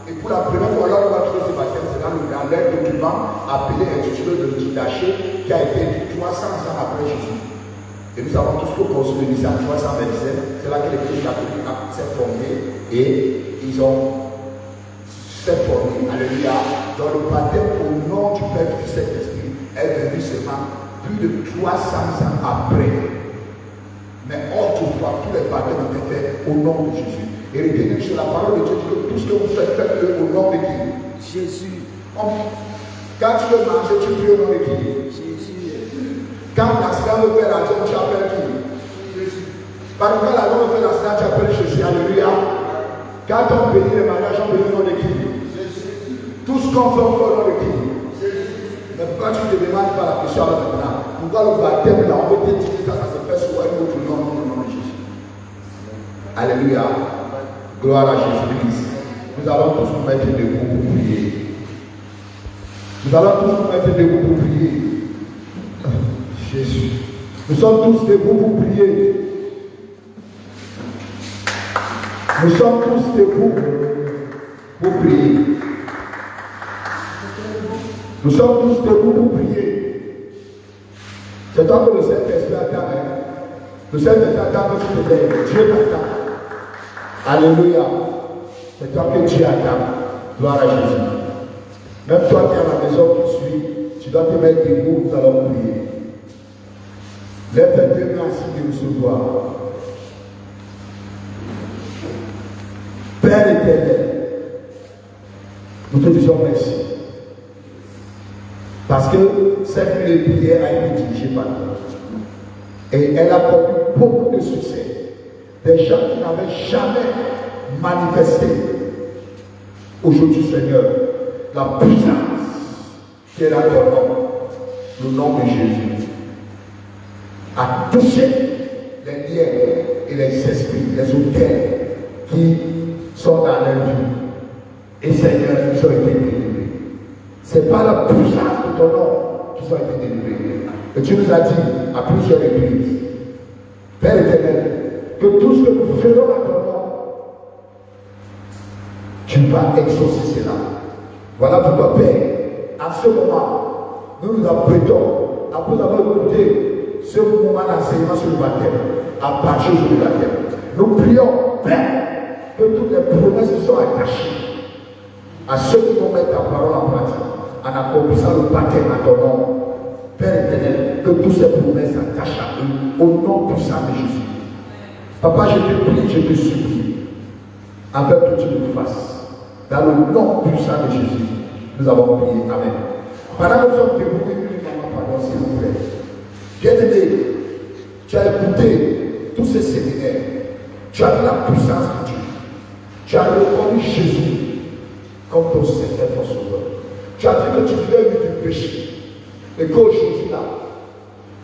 Et pour la première fois, là, on va trouver ce baptême, c'est dans leur document appelé intitulé le Didaché, qui a été écrit 300 ans après Jésus. Et nous avons tous consommé ça en 327. C'est là que l'Église catholique s'est formée et ils ont s'est formé. Alléluia. Dans le baptême au nom du Père du Saint-Esprit est venu seulement plus de 300 ans après. Mais autrefois, tous les baptêmes ont été faits au nom de Jésus. Et retenez que sur la parole de Dieu dit que tout ce que vous faites, faites-le au nom de qui? Jésus. Quand tu veux manger, tu pries au nom de qui? Jésus. Quand l'accident veut faire l'argent, tu appelles qui? Jésus. Par exemple, quand la loi veut faire l'accident, tu appelles Jésus. Alléluia. Quand on bénit le mariage, on bénit au nom de qui? Jésus. Tout ce qu'on fait, on fait au nom de qui? Jésus. Mais pourquoi tu te demandes pas la question maintenant? Pourquoi le baptême là, on veut te dire que ça se fait sur un autre nom, au nom de Jésus? Alléluia. Gloire à Jésus-Christ. Nous allons tous nous mettre debout pour prier. Nous allons tous nous mettre debout pour prier. Jésus. Nous sommes tous debout pour prier. Nous sommes tous debout pour prier. Nous sommes tous debout pour prier. C'est toi que le Saint-Esprit attend. Le Saint-Esprit attend que tu te lèves. Dieu t'attend. Alléluia. C'est toi que Dieu attend. Gloire à Jésus. Même toi qui es à la maison qui suis, tu dois te mettre debout, nous allons prier. Lève tes deux mains ainsi de recevoir. Père éternel, nous te disons merci. Parce que cette nuit de prière a été dirigée par toi. Et elle a connu beaucoup de succès. Des gens qui n'avaient jamais manifesté. Aujourd'hui, Seigneur, la puissance qui est là dans le nom de Jésus a touché les liens et les esprits, les autels qui sont dans leur vie. Et Seigneur, ils ont été délivrés. Ce n'est pas la puissance de ton nom qu'ils ont été délivrés. Et tu nous as dit à plusieurs reprises, Père éternel, que tout ce que nous faisons à ton nom, tu vas exaucer cela. Voilà pourquoi, Père, à ce moment, nous nous apprêtons, après avoir écouté ce moment d'enseignement sur le baptême, à partir du baptême. Nous prions, Père, que toutes les promesses soient attachées à ceux qui vont mettre ta parole en pratique, en accomplissant le baptême à ton nom. Père éternel, que toutes ces promesses s'attachent à eux, au nom puissant de Jésus. Papa, je te prie, je te supplie, avec que tu nous fasses. Dans le nom puissant de Jésus, nous avons prié. Amen. Pendant que nous sommes debout, pardon, s'il vous plaît. Bien-aimé, tu as écouté tous ces séminaires. Tu as vu la puissance de Dieu. Tu as reconnu Jésus comme ton Seigneur, ton Sauveur. Tu as vu que tu vivais du péché. Et qu'aujourd'hui, là,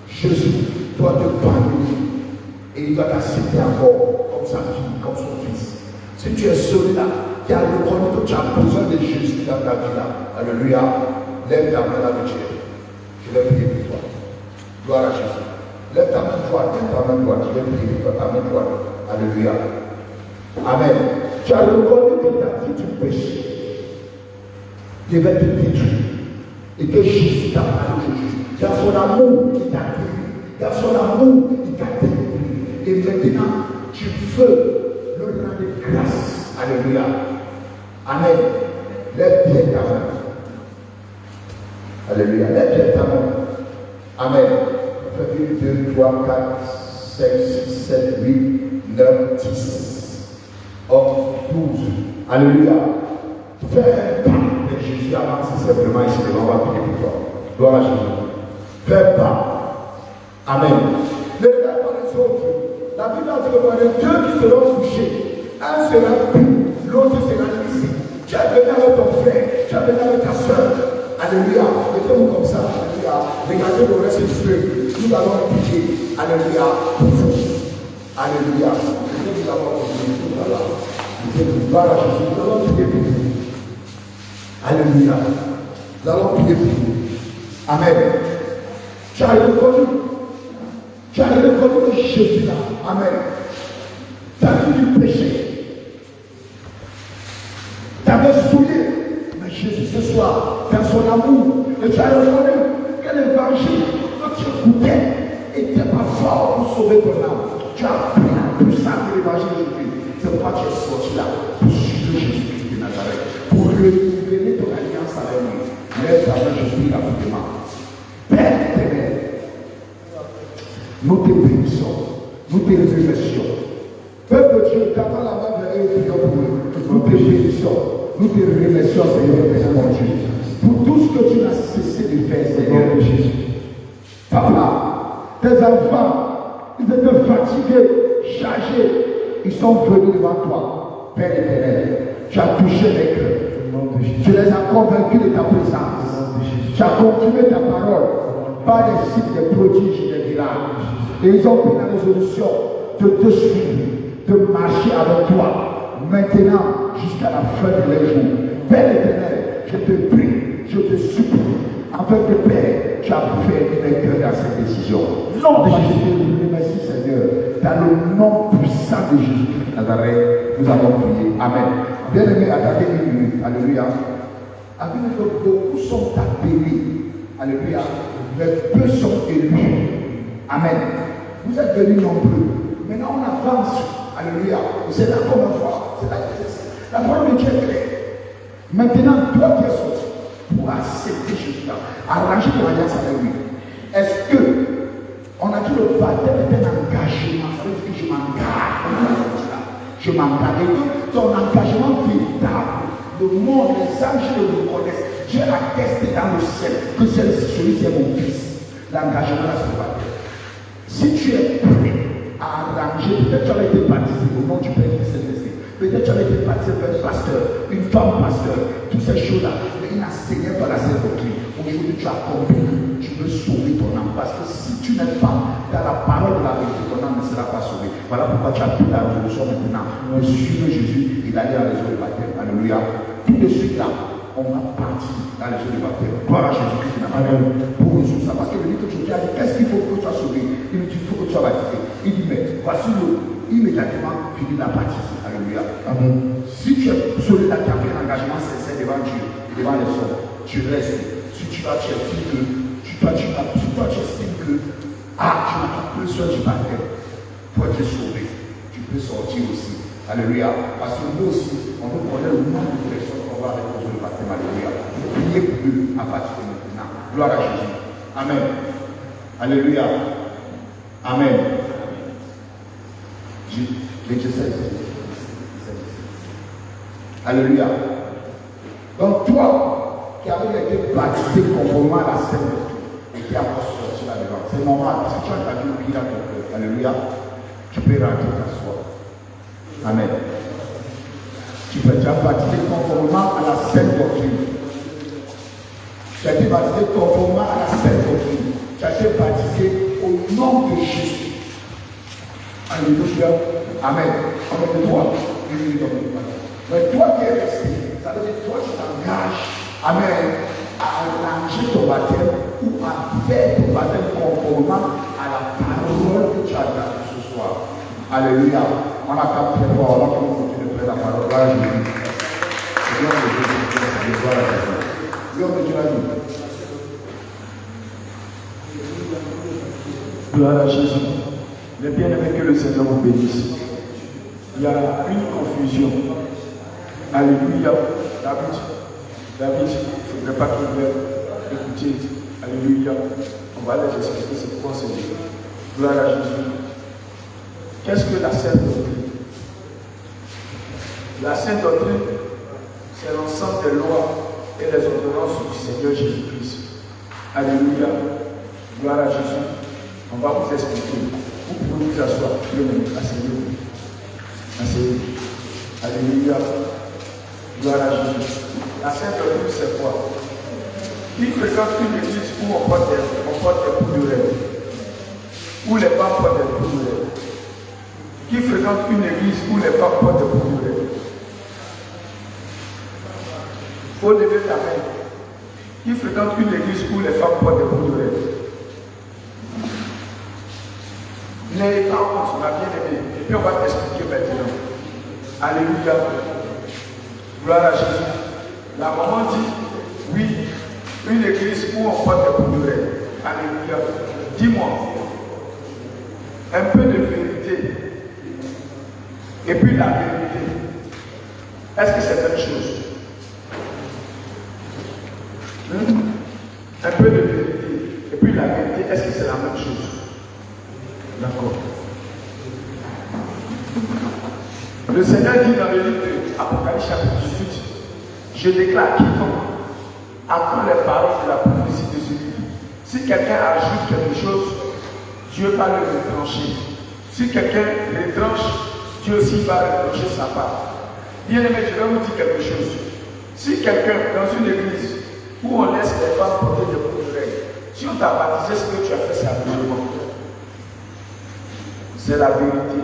Jésus doit te pardonner. Et il doit t'accepter encore comme sa fille, comme son fils. Si tu es celui-là qui a reconnu que tu as besoin de Jésus dans ta vie là, alléluia, lève ta main là de Dieu. Je vais prier pour toi. Gloire à Jésus. Lève ta main droite, lève ta main droite. Je vais prier pour toi, ta main droite. Alléluia. Amen. Tu as reconnu que ta vie du péché devait te détruire. Et que Jésus t'a parlé aujourd'hui. Dans son amour, il t'a guéri. Dans son amour, il t'a délivré. Et maintenant, tu veux le rendre grâce. Alléluia. Amen. Lève bien ta main. Alléluia. Lève bien ta main. Amen. 1, 2, 3, 4, 5, 6, 7, 8, 9, 10, 11, 12. Alléluia. Fais un pas de Jésus avance simplement ici devant, on va prier pour toi. Gloire à Jésus. Fais pas. Amen. Ne regarde pas les autres. La Bible a dit que deux qui seront touchés, un sera pur, l'autre sera laissé. Tu as venu avec ton frère, tu as venu avec ta soeur. Alléluia. Mettez-vous comme ça. Alléluia. Regardez le reste du feu. Nous allons prier. Alléluia. Pour vous. Alléluia. Nous allons prier. Voilà. Voilà, Jésus. Nous allons prier pour vous. Alléluia. Nous allons prier pour vous. Amen. Tu as reconnu. Tu as reconnu que Jésus là. Amen. Tu as vu du péché. Tu avais souillé. Mais Jésus ce soir, dans son amour, et tu as reconnu que l'évangile que tu écoutais n'était pas fort pour sauver ton âme. Tu as pris la puissance de l'évangile de Jésus. C'est pourquoi tu es sorti là pour suivre Jésus-Christ de Nazareth, pour renouveler ton alliance avec lui. Lève ta main, je prie rapidement. Père éternel, nous te bénissons, nous te remercions. Peuple de Dieu, t'attends la main vers eux et prions pour eux. Nous te bénissons, nous te remercions, Seigneur, mon Dieu, pour tout ce que tu n'as cessé de faire, Seigneur de Jésus. Papa, tes enfants, ils étaient fatigués, chargés, ils sont venus devant toi, Père éternel. Tu as touché les cœurs, tu les as convaincus de ta présence. Tu as continué ta parole par les signes, des prodiges et des miracles. Et ils ont pris la résolution de te suivre, de marcher avec toi, maintenant jusqu'à la fin de leur jour. Père éternel, je te prie, je te supplie, afin que Père, tu as fait mes cœurs dans cette décision. Non, de Jésus, merci Seigneur. Dans le nom puissant de Jésus Nazareth, nous avons prié. Amen. Bien-aimés, attendez une minute. Alléluia. Avec que beaucoup sont appelés, alléluia, mais peu sont élus. Amen. Vous êtes venus nombreux. Maintenant on avance, alléluia. C'est là qu'on va voir. C'est là que c'est. La parole de Dieu est claire. Maintenant, toi qui es sorti pour accepter Jésus, arranger ton alliance avec lui. Est-ce que on a dit le baptême est un engagement? Ça veut dire que je m'engage. Je m'engage. Et que ton engagement véritable, le monde, les anges le reconnaissent. Dieu atteste dans le ciel que celui-ci est mon fils. L'engagement là, c'est le baptême. Si tu es prêt à arranger, peut-être tu avais été baptisé au nom du Père et du Saint-Esprit. Peut-être tu avais été baptisé par un pasteur, une femme pasteur, toutes ces choses-là. Mais il n'a enseigné par la Sainte Doctrine. Aujourd'hui, tu as compris que tu veux sauver ton âme. Parce que si tu n'es pas dans la parole de la vérité, ton âme ne sera pas sauvée. Voilà pourquoi tu as pris la résolution maintenant de suivre Jésus et d'aller à la maison du baptême. Alléluia. Tout de suite là, on va partir dans les eaux du baptême. Gloire à Jésus-Christ. Pour résoudre ça. Parce que le livre que tu as dit, qu'est-ce qu'il faut que tu sois sauvé? Il dit, il faut que tu sois baptisé. Il dit, mais voici immédiatement fini la baptisé. Alléluia. Amen. Si tu es celui-là qui a fait un engagement sincère devant Dieu, devant les hommes, tu restes. Si tu vas, tu estimes que, tu estimes que, tu n'as pas besoin du baptême pour être sauvé. Tu peux sortir aussi. Alléluia. Parce que nous aussi, on veut connaître le nombre de personnes qu'on va avec le baptême. Alléluia. Priez pour eux à partir de maintenant. Gloire à Jésus. Amen. Alléluia. Amen. Alléluia. Donc toi qui avais été baptisé conformément à la Sainte Doctrine et qui a sorti là-dedans, c'est normal parce que tu as entendu le cri dans ton cœur. Alléluia. Tu peux rentrer t'asseoir. Amen. Tu peux être baptisé conformément à la Sainte Doctrine. Tu as été baptisé conformément à la Sainte Doctrine. Tu as été baptisé au nom de Jésus. Alléluia. Amen. Amen. Toi, mais toi qui es resté, ça veut dire toi tu t'engages, amen, à arranger ton baptême ou à faire ton baptême conformément à la parole que tu as entendue ce soir. Alléluia. On a qu'à très fort, on va continuer de faire la parole. Gloire à Jésus. Gloire à Jésus. Gloire à Jésus. Gloire à Jésus. Gloire à Jésus. Les bien-aimés, que le Seigneur vous bénisse. Il y a une confusion. Alléluia. David, il ne faudrait pas qu'il vienne écouter. Alléluia. On va les expliquer c'est quoi c'est Dieu. Gloire à Jésus. Qu'est-ce que la Sainte Doctrine? La Sainte Doctrine, c'est l'ensemble des lois et les ordonnances du Seigneur Jésus-Christ. Alléluia. Gloire à Jésus. On va vous expliquer. Vous pouvez vous asseoir. Asseyez-vous. Asseyez-vous. Alléluia. Gloire à Jésus. La Sainte Doctrine, c'est quoi? Qui fréquente une église où on porte des bouts de rêve, où les femmes portent des bouts de rêve? Qui fréquente une église où les femmes portent des bouts de rêve? Il faut lever ta main. Qui fréquente une église où les femmes portent des bouts de rêve? N'ayez pas honte, ma bien-aimée. Et puis on va t'expliquer maintenant. Alléluia. Gloire à Jésus. La maman dit, oui, une église où on porte des bouts de rêve. Alléluia. Dis-moi, un peu de vérité. Et puis la vérité. Est-ce que c'est la même chose? Un peu de vérité. Et puis la vérité, est-ce que c'est la même chose? D'accord. Le Seigneur dit dans le livre d'Apocalypse chapitre 18, je déclare quiconque apprend les paroles de la prophétie de ce livre. Si quelqu'un ajoute quelque chose, Dieu va le retrancher. Si quelqu'un retranche, Dieu aussi va retrancher sa part. Bien aimé, je vais vous dire quelque chose. Si quelqu'un dans une église où on laisse les femmes porter des bouts de règles, si on t'a baptisé, ce que tu as fait, c'est absolument. C'est la vérité.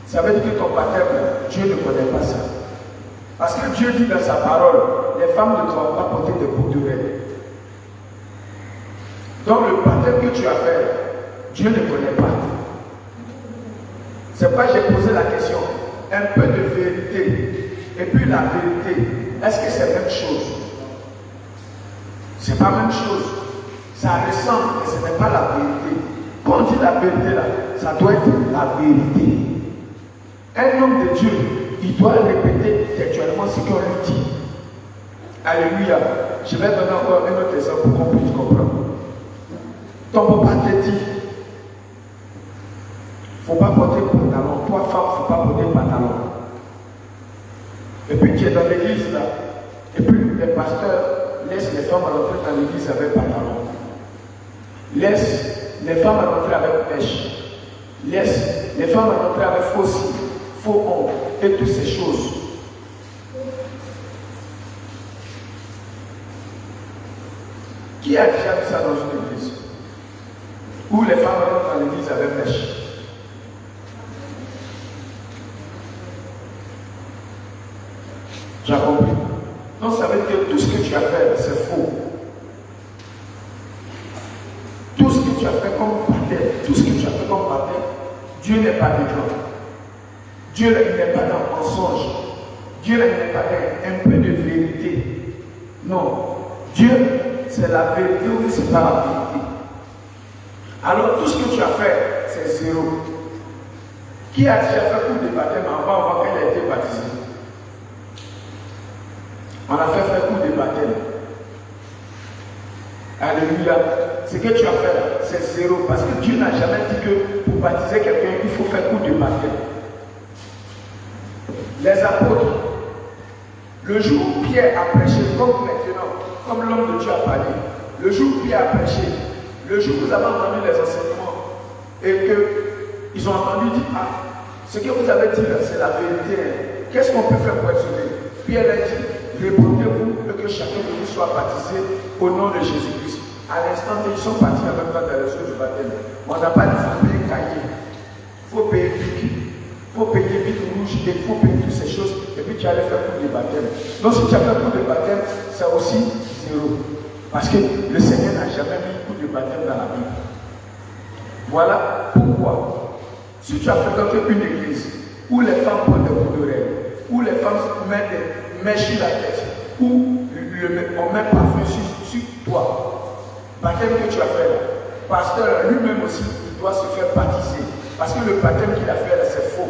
Ça veut dire que ton baptême, Dieu ne connaît pas ça. Parce que Dieu dit dans sa parole, les femmes ne doivent pas porter des boucles d'oreilles. Donc le baptême que tu as fait, Dieu ne connaît pas. C'est pourquoi j'ai posé la question. Un peu de vérité. Et puis la vérité, est-ce que c'est la même chose? C'est pas la même chose. Ça ressemble, mais ce n'est pas la vérité. Quand on dit la vérité là, ça doit être la vérité. Un homme de Dieu, il doit répéter textuellement ce qu'on lui dit. Alléluia. Je vais donner encore un autre exemple pour qu'on puisse comprendre. Ton papa te dit, il ne faut pas porter pantalon. Toi, femme, il ne faut pas porter pantalon. Et puis tu es dans l'église là. Et puis les pasteurs laissent les femmes rentrer dans l'église avec pantalon. Laisse les femmes rentrer avec pêche. Laisse les femmes rentrer avec faux cils, faux ongles et toutes ces choses. Qui a déjà vu ça dans une église? Où les femmes rentrent dans l'église avec pêche. Tu as compris? Donc ça veut dire que tout ce que tu as fait, c'est faux. Tout ce que tu as fait comme baptême, tout ce que tu as fait comme baptême, Dieu n'est pas dedans. Dieu n'est pas dans le mensonge. Dieu n'est pas dans un peu de vérité. Non. Dieu, c'est la vérité ou c'est pas la vérité. Alors tout ce que tu as fait, c'est zéro. Qui a déjà fait coup de baptême avant qu'elle ait été baptisée? On a fait coup de baptême. Alléluia. Ce que tu as fait là, c'est zéro. Parce que Dieu n'a jamais dit que pour baptiser quelqu'un, il faut faire coup de baptême. Les apôtres, le jour où Pierre a prêché, comme maintenant, comme l'homme de Dieu a parlé, le jour où Pierre a prêché, le jour où vous avez entendu les enseignements et qu'ils ont entendu dire, ah, ce que vous avez dit là, c'est la vérité. Qu'est-ce qu'on peut faire pour être sauvé? Pierre a dit, répondez-vous et que chacun de vous soit baptisé au nom de Jésus-Christ. À l'instant, ils sont partis en même temps dans les eaux du baptême. On n'a pas dit qu'il faut payer cahier, il faut payer pique, il faut payer pique rouge, il faut payer toutes ces choses, et puis tu allais faire coup de baptême. Donc si tu as fait coup de baptême, c'est aussi zéro. Parce que le Seigneur n'a jamais mis coup de baptême dans la Bible. Voilà pourquoi. Si tu as fréquenté une église où les femmes portent des boucles d'oreilles, où les femmes mettent des mèches sur la tête, où on met parfum sur toi, baptême que tu as fait là, pasteur lui-même aussi, il doit se faire baptiser. Parce que le baptême qu'il a fait là, c'est faux.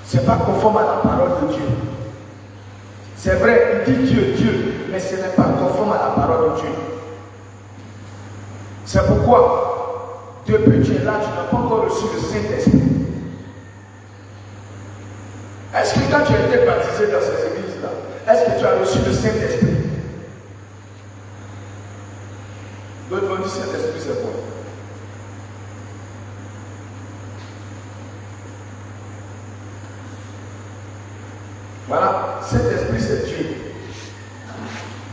Ce n'est pas conforme à la parole de Dieu. C'est vrai, il dit Dieu, mais ce n'est pas conforme à la parole de Dieu. C'est pourquoi, depuis que tu es là, tu n'as pas encore reçu le Saint-Esprit. Est-ce que quand tu as été baptisé dans ces églises-là, est-ce que tu as reçu le Saint-Esprit? D'autres vont dire Saint-Esprit, c'est quoi? Voilà, Saint-Esprit, c'est Dieu.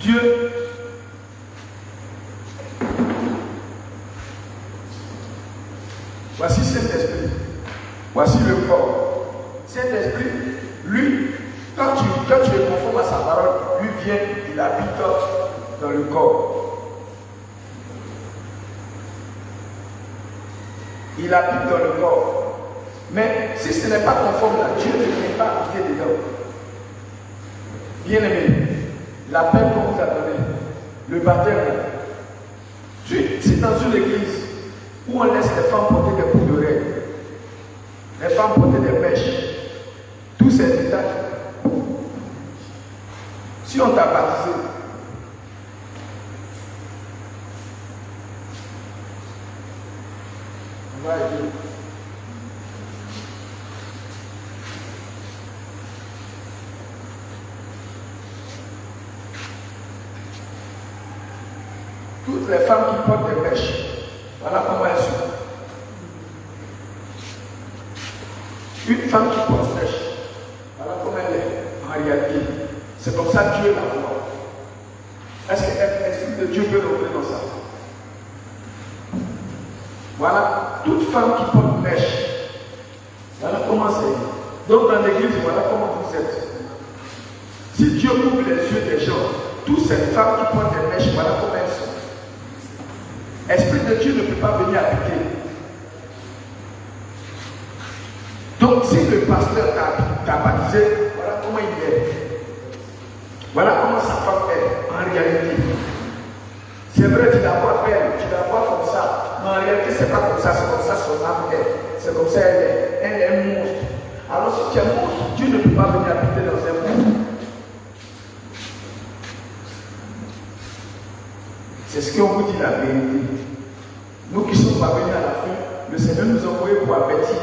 Dieu, vient, il habite dans le corps. Il habite dans le corps. Mais si ce n'est pas conforme là, Dieu ne vient pas habiter dedans. Bien aimé, l'appel qu'on vous a donné, le baptême, si dans une église où on laisse les femmes porter des boucles d'oreilles, les femmes porter des mèches, tous ces détails, si on t'a baptisé, on va aider. Toutes les femmes qui portent des mèches, voilà comment elles sont. Une femme qui porte mèche, voilà comment elle est en réalité. C'est comme ça que Dieu la voit. Est-ce que l'Esprit de Dieu peut rentrer dans ça? Voilà, toute femme qui porte mèche, voilà comment c'est. Donc dans l'église, voilà comment vous êtes. Si Dieu ouvre les yeux des gens, toutes ces femmes qui portent des mèches, voilà comment elles sont. L'Esprit de Dieu ne peut pas venir habiter. Donc, si le pasteur t'a baptisé, voilà comment il est. Voilà comment sa femme est en réalité. C'est vrai, tu la vois belle, tu la vois comme ça. Mais en réalité, c'est pas comme ça son âme est. C'est comme ça elle est. Elle est un monstre. Alors, si tu es un monstre, Dieu ne peut pas venir habiter dans un monstre. C'est ce qu'on vous dit la vérité. Nous qui sommes parvenus à la fin, le Seigneur nous a envoyé pour avertir.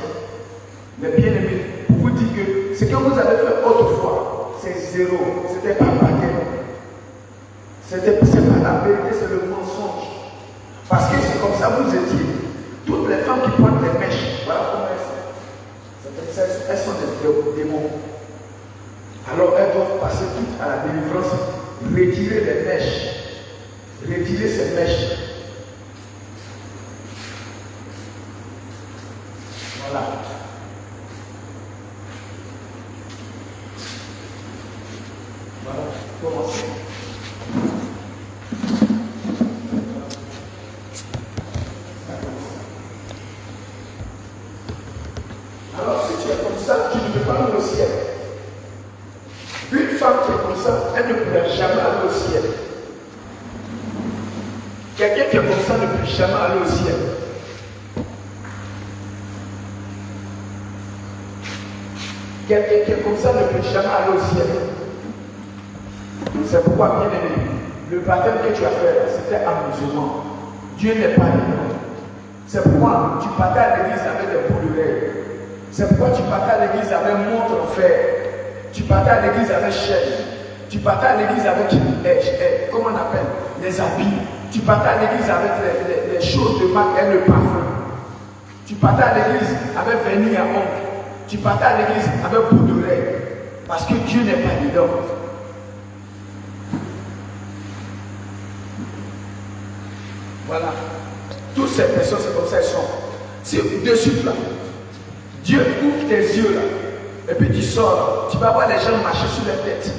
Mais bien aimés, pour vous dire que ce que vous avez fait autrefois, c'est zéro. C'était pas baptême. C'est pas la vérité, c'est le mensonge. Parce que c'est comme ça vous étiez. Toutes les femmes qui portent des mèches, voilà comment elles sont. Elles sont des démons. Alors elles doivent passer toutes à la délivrance, retirer les mèches. Retirer ces mèches. Voilà. Voilà. Commencez. Alors si tu es comme ça, tu ne peux pas aller au ciel. Une femme qui est comme ça, elle ne pourra jamais aller au ciel. Quelqu'un qui est comme ça ne peut jamais aller au ciel. Quelqu'un qui est comme ça ne peut jamais aller au ciel. C'est pourquoi, bien aimé, le baptême que tu as fait, c'était un musulman. Dieu n'est pas dedans. C'est pourquoi tu partais à l'église avec des boules d'oreilles. C'est pourquoi tu partais à l'église avec montre en fer. Tu partais à l'église avec chaîne. Tu partais à l'église avec, comment on appelle, les habits. Tu partais à l'église avec les choses de marque et le parfum. Tu partais à l'église avec vernis à ongles. Tu partais à l'église avec boucle d'oreille. Parce que Dieu n'est pas dedans. Voilà. Toutes ces personnes, c'est comme ça elles sont. Si de suite là, Dieu ouvre tes yeux là, et puis tu sors, tu vas voir les gens marcher sur la tête.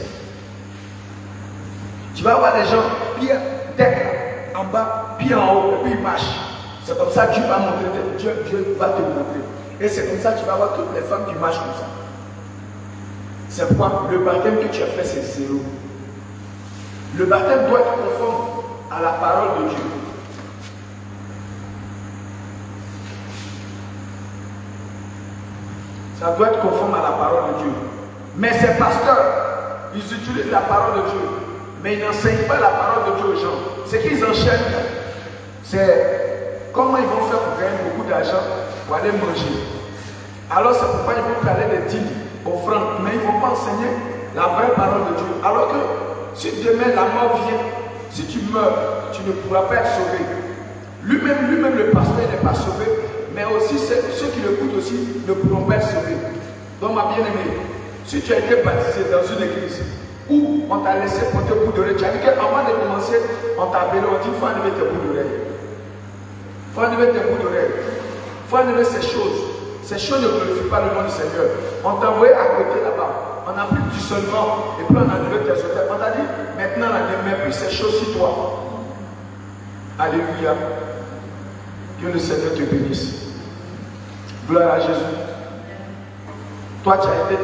Tu vas voir les gens, pieds, tête en bas, pieds en haut, et puis ils marchent. C'est comme ça que tu vas montrer, Dieu va te montrer. Et c'est comme ça que tu vas voir toutes les femmes qui marchent comme ça. C'est pourquoi le baptême que tu as fait, c'est zéro. Le baptême doit être conforme à la parole de Dieu. Ça doit être conforme à la parole de Dieu. Mais ces pasteurs, ils utilisent la parole de Dieu, mais ils n'enseignent pas la parole de Dieu aux gens. Ce qu'ils enchaînent, c'est comment ils vont faire pour gagner beaucoup d'argent pour aller manger. Alors c'est pourquoi ils vont parler des dîmes, offrandes, mais ils ne vont pas enseigner la vraie parole de Dieu. Alors que si demain la mort vient, si tu meurs, tu ne pourras pas être sauvé. Lui-même le pasteur n'est pas sauvé, mais aussi ceux qui l'écoutent aussi ne pourront pas être sauvés. Donc ma bien-aimée, si tu as été baptisé dans une église où on t'a laissé porter bout d'oreille, tu as dit qu'avant de commencer, on t'a appelé, on dit qu'il faut enlever tes bouts d'oreille. Il faut enlever tes bouts d'oreille. Il faut enlever ces choses. Ces choses ne glorifient pas le nom du Seigneur. On t'a envoyé à côté là-bas. On a pris du solvant et puis on a enlevé tes auteurs. On t'a dit, puis c'est chaud sur toi. Alléluia. Que le Seigneur te bénisse. Gloire à Jésus. Toi, tu as été,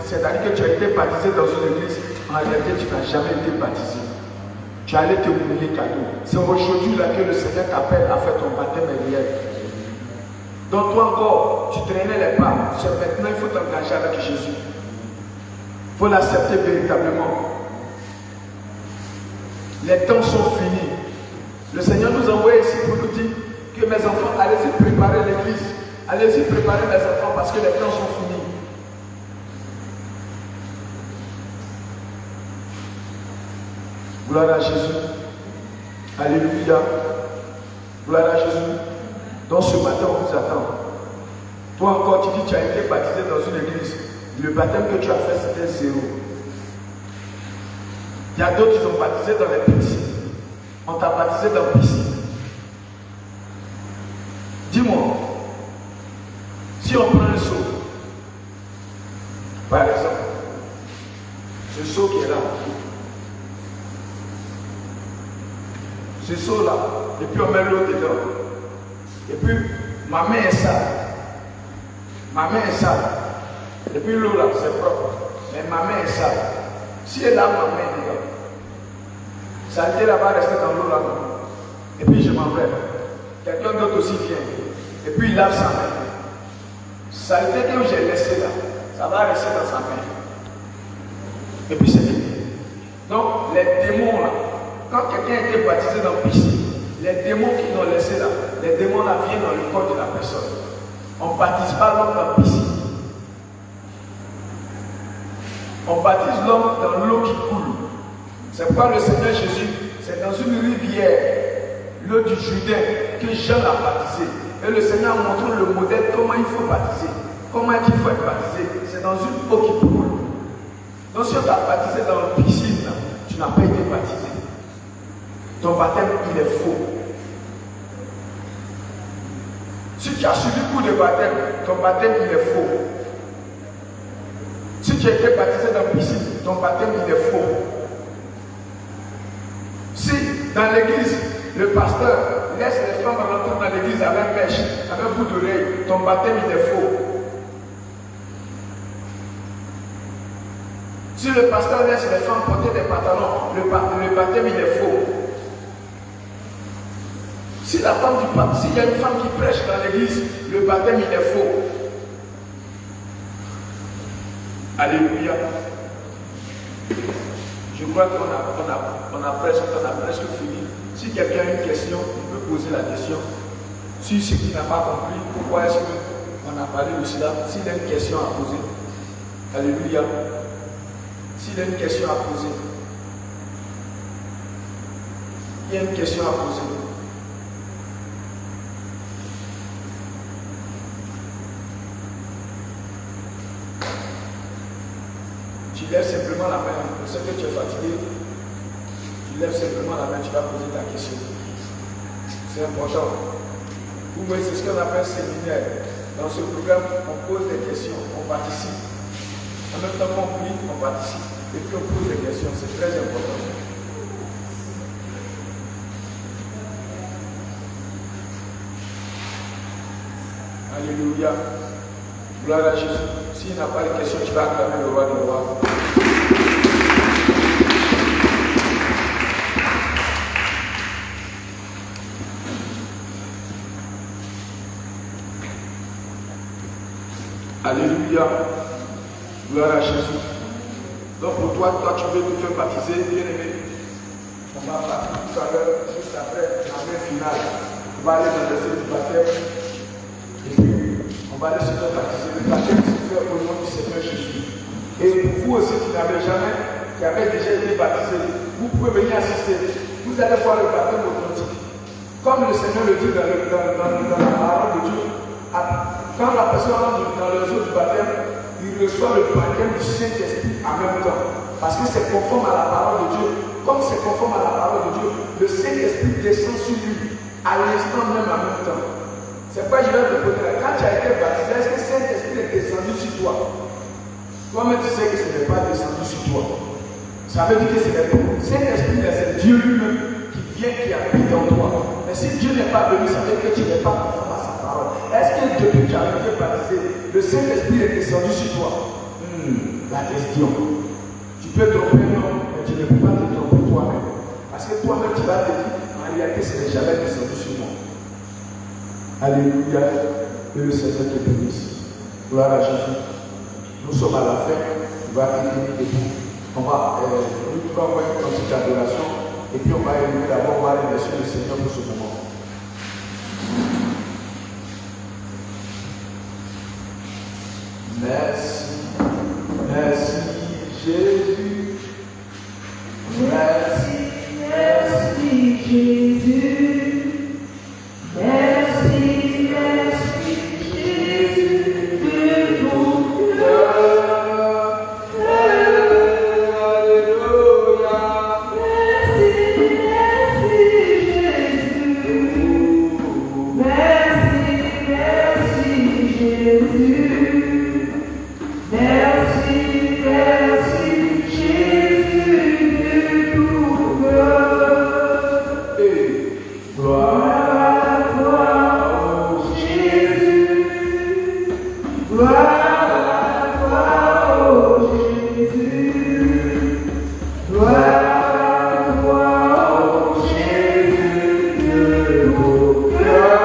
c'est-à-dire que tu as été baptisé dans une église. En réalité, tu n'as jamais été baptisé. Tu allais te mouiller cadeau. C'est aujourd'hui là que le Seigneur t'appelle à faire ton baptême réel. Donc toi encore, tu traînais les pas. Maintenant, il faut t'engager avec Jésus. Il faut l'accepter véritablement. Les temps sont finis. Le Seigneur nous envoie ici pour nous dire que mes enfants, allez-y préparer l'église. Allez-y préparer mes enfants parce que les temps sont finis. Gloire à Jésus. Alléluia. Gloire à Jésus. Donc ce matin, on vous attend. Toi encore, tu dis que tu as été baptisé dans une église. Le baptême que tu as fait, c'était zéro. Il y a d'autres qui sont baptisés dans les piscines. On t'a baptisé dans la piscine. Dis-moi, si on prend un seau, par exemple, ce seau qui est là, ce seau-là, et puis on met l'eau dedans. Et puis, ma main est sale. Ma main est sale. Et puis l'eau là, c'est propre. Mais ma main est sale. Si elle a ma main dedans, saleté là va rester dans l'eau là. Et puis je m'en vais. Quelqu'un d'autre aussi vient. Et puis il lave sa main. Saleté que j'ai laissé là, ça va rester dans sa main. Et puis c'est fini. Donc les démons là, quand quelqu'un a été baptisé dans la piscine, les démons qui l'ont laissé là, les démons là viennent dans le corps de la personne. On ne baptise pas l'homme dans la piscine. On baptise l'homme dans l'eau qui coule. C'est pourquoi le Seigneur Jésus, c'est dans une rivière, l'eau du Jourdain, que Jean a baptisé. Et le Seigneur montre le modèle, comment il faut baptiser. Comment il faut être baptisé. C'est dans une eau qui coule. Donc si on t'a baptisé dans la piscine, là, tu n'as pas été baptisé. Ton baptême, il est faux. Si tu as suivi le coup de baptême, ton baptême, il est faux. Si tu as été baptisé dans la piscine, ton baptême, il est faux. Si dans l'église, le pasteur laisse les femmes rentrer dans l'église avec mèche, avec bout d'oreille, ton baptême, il est faux. Si le pasteur laisse les femmes porter des pantalons, le baptême, il est faux. Si la femme du pape, s'il y a une femme qui prêche dans l'église, le baptême il est faux. Alléluia. Je crois qu'on a presque fini. Si quelqu'un a une question, il peut poser la question. Si ce qui n'a pas compris, pourquoi est-ce qu'on a parlé de cela? S'il y a une question à poser. Alléluia. S'il y a une question à poser. Il y a une question à poser. Tu lèves simplement la main. Pour ceux que tu es fatigué, tu lèves simplement la main, tu vas poser ta question. C'est important. Vous voyez, c'est ce qu'on appelle séminaire. Dans ce programme, on pose des questions, on participe. En même temps qu'on prie, on participe. Et puis on pose des questions, c'est très important. Alléluia. Gloire à Jésus. S'il n'y a pas de questions, tu vas acclamer le roi des rois. Alléluia. Gloire à Jésus. Donc pour toi, tu veux te faire baptiser, bien aimé. On va partir tout à l'heure, juste après la main finale. On va aller dans le sein du baptême. Et puis, on va aller se faire baptiser. Le baptême se fait au nom du Seigneur Jésus. Et pour vous aussi qui n'avez jamais, qui avez déjà été baptisé, vous pouvez venir assister. Vous allez voir le baptême authentique. Comme le Seigneur le dit dans la parole de Dieu, quand la personne rentre dans les eaux du baptême, il reçoit le baptême du Saint-Esprit en même temps. Parce que c'est conforme à la parole de Dieu. Comme c'est conforme à la parole de Dieu, le Saint-Esprit descend sur lui à l'instant même en même temps. C'est pourquoi je vais te poser là. Quand tu as été baptisé, est-ce que le Saint-Esprit est descendu sur toi? Toi-même, tu sais que ce n'est pas descendu sur toi. Ça veut dire que c'est le Saint-Esprit, c'est Dieu lui-même qui vient, qui habite en toi. Mais si Dieu n'est pas venu, ça veut dire que tu n'es pas conforme à sa parole. Est-ce que depuis que tu as été baptisé, le Saint-Esprit est descendu sur toi? La question. Tu peux tromper un homme, mais tu ne peux pas te tromper toi-même. Parce que toi-même, tu vas te dire, en réalité, ce n'est jamais descendu sur moi. Alléluia. Que le Seigneur te bénisse. Gloire à Jésus. Nous sommes à la fin. Tu vas finir debout. On va faire une petite adoration. Et puis on va élever d'abord, on va remercier le Seigneur pour ce moment. Merci. Merci Jésus. Merci. Merci Jésus. Merci. Merci Jésus. De ton cœur. Alléluia. Merci. Merci Jésus. Merci. Merci Jésus. Merci, merci, Jésus de tout cœur. Et gloire à toi, oh Jésus. Gloire à toi, oh Jésus. Gloire à toi, oh Jésus de tout cœur.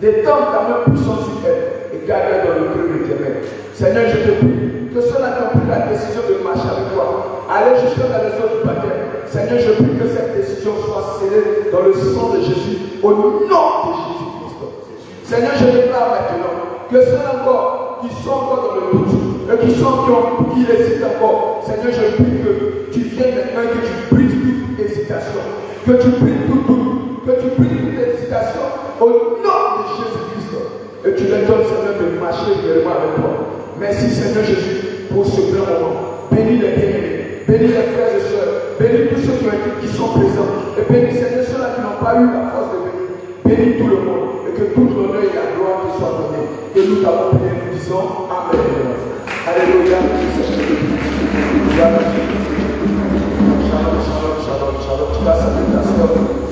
Détends ta main puissante sur elle et garde-la dans le creux de tes mains. Seigneur, je te prie que ceux-là qui ont pris la décision de marcher avec toi, aller jusqu'à la maison du baptême. Seigneur, je prie que cette décision soit scellée dans le sang de Jésus, au nom de Jésus-Christ. Seigneur, je déclare maintenant que ceux-là encore qui sont encore dans le doute, et qui hésitent encore, Seigneur, je prie que tu viennes maintenant, que tu brises toute hésitation, que tu brises tout doute, que tu brises toute hésitation, au nom de Jésus-Christ. Et tu les donnes, Seigneur, de marcher réellement avec toi. Merci, Seigneur Jésus, pour ce grand moment. Bénis les bien-aimés, bénis les frères et sœurs, bénis tous ceux qui sont présents, et bénis, Seigneur, ceux-là qui n'ont pas eu la force de venir. Bénis tout le monde, et que tout l'honneur et la gloire te soient donnés. Que nous t'avons prié, nous disons Amen. Alléluia. Shalom, shalom, shalom, shalom. Tu vas saluer ta sœur.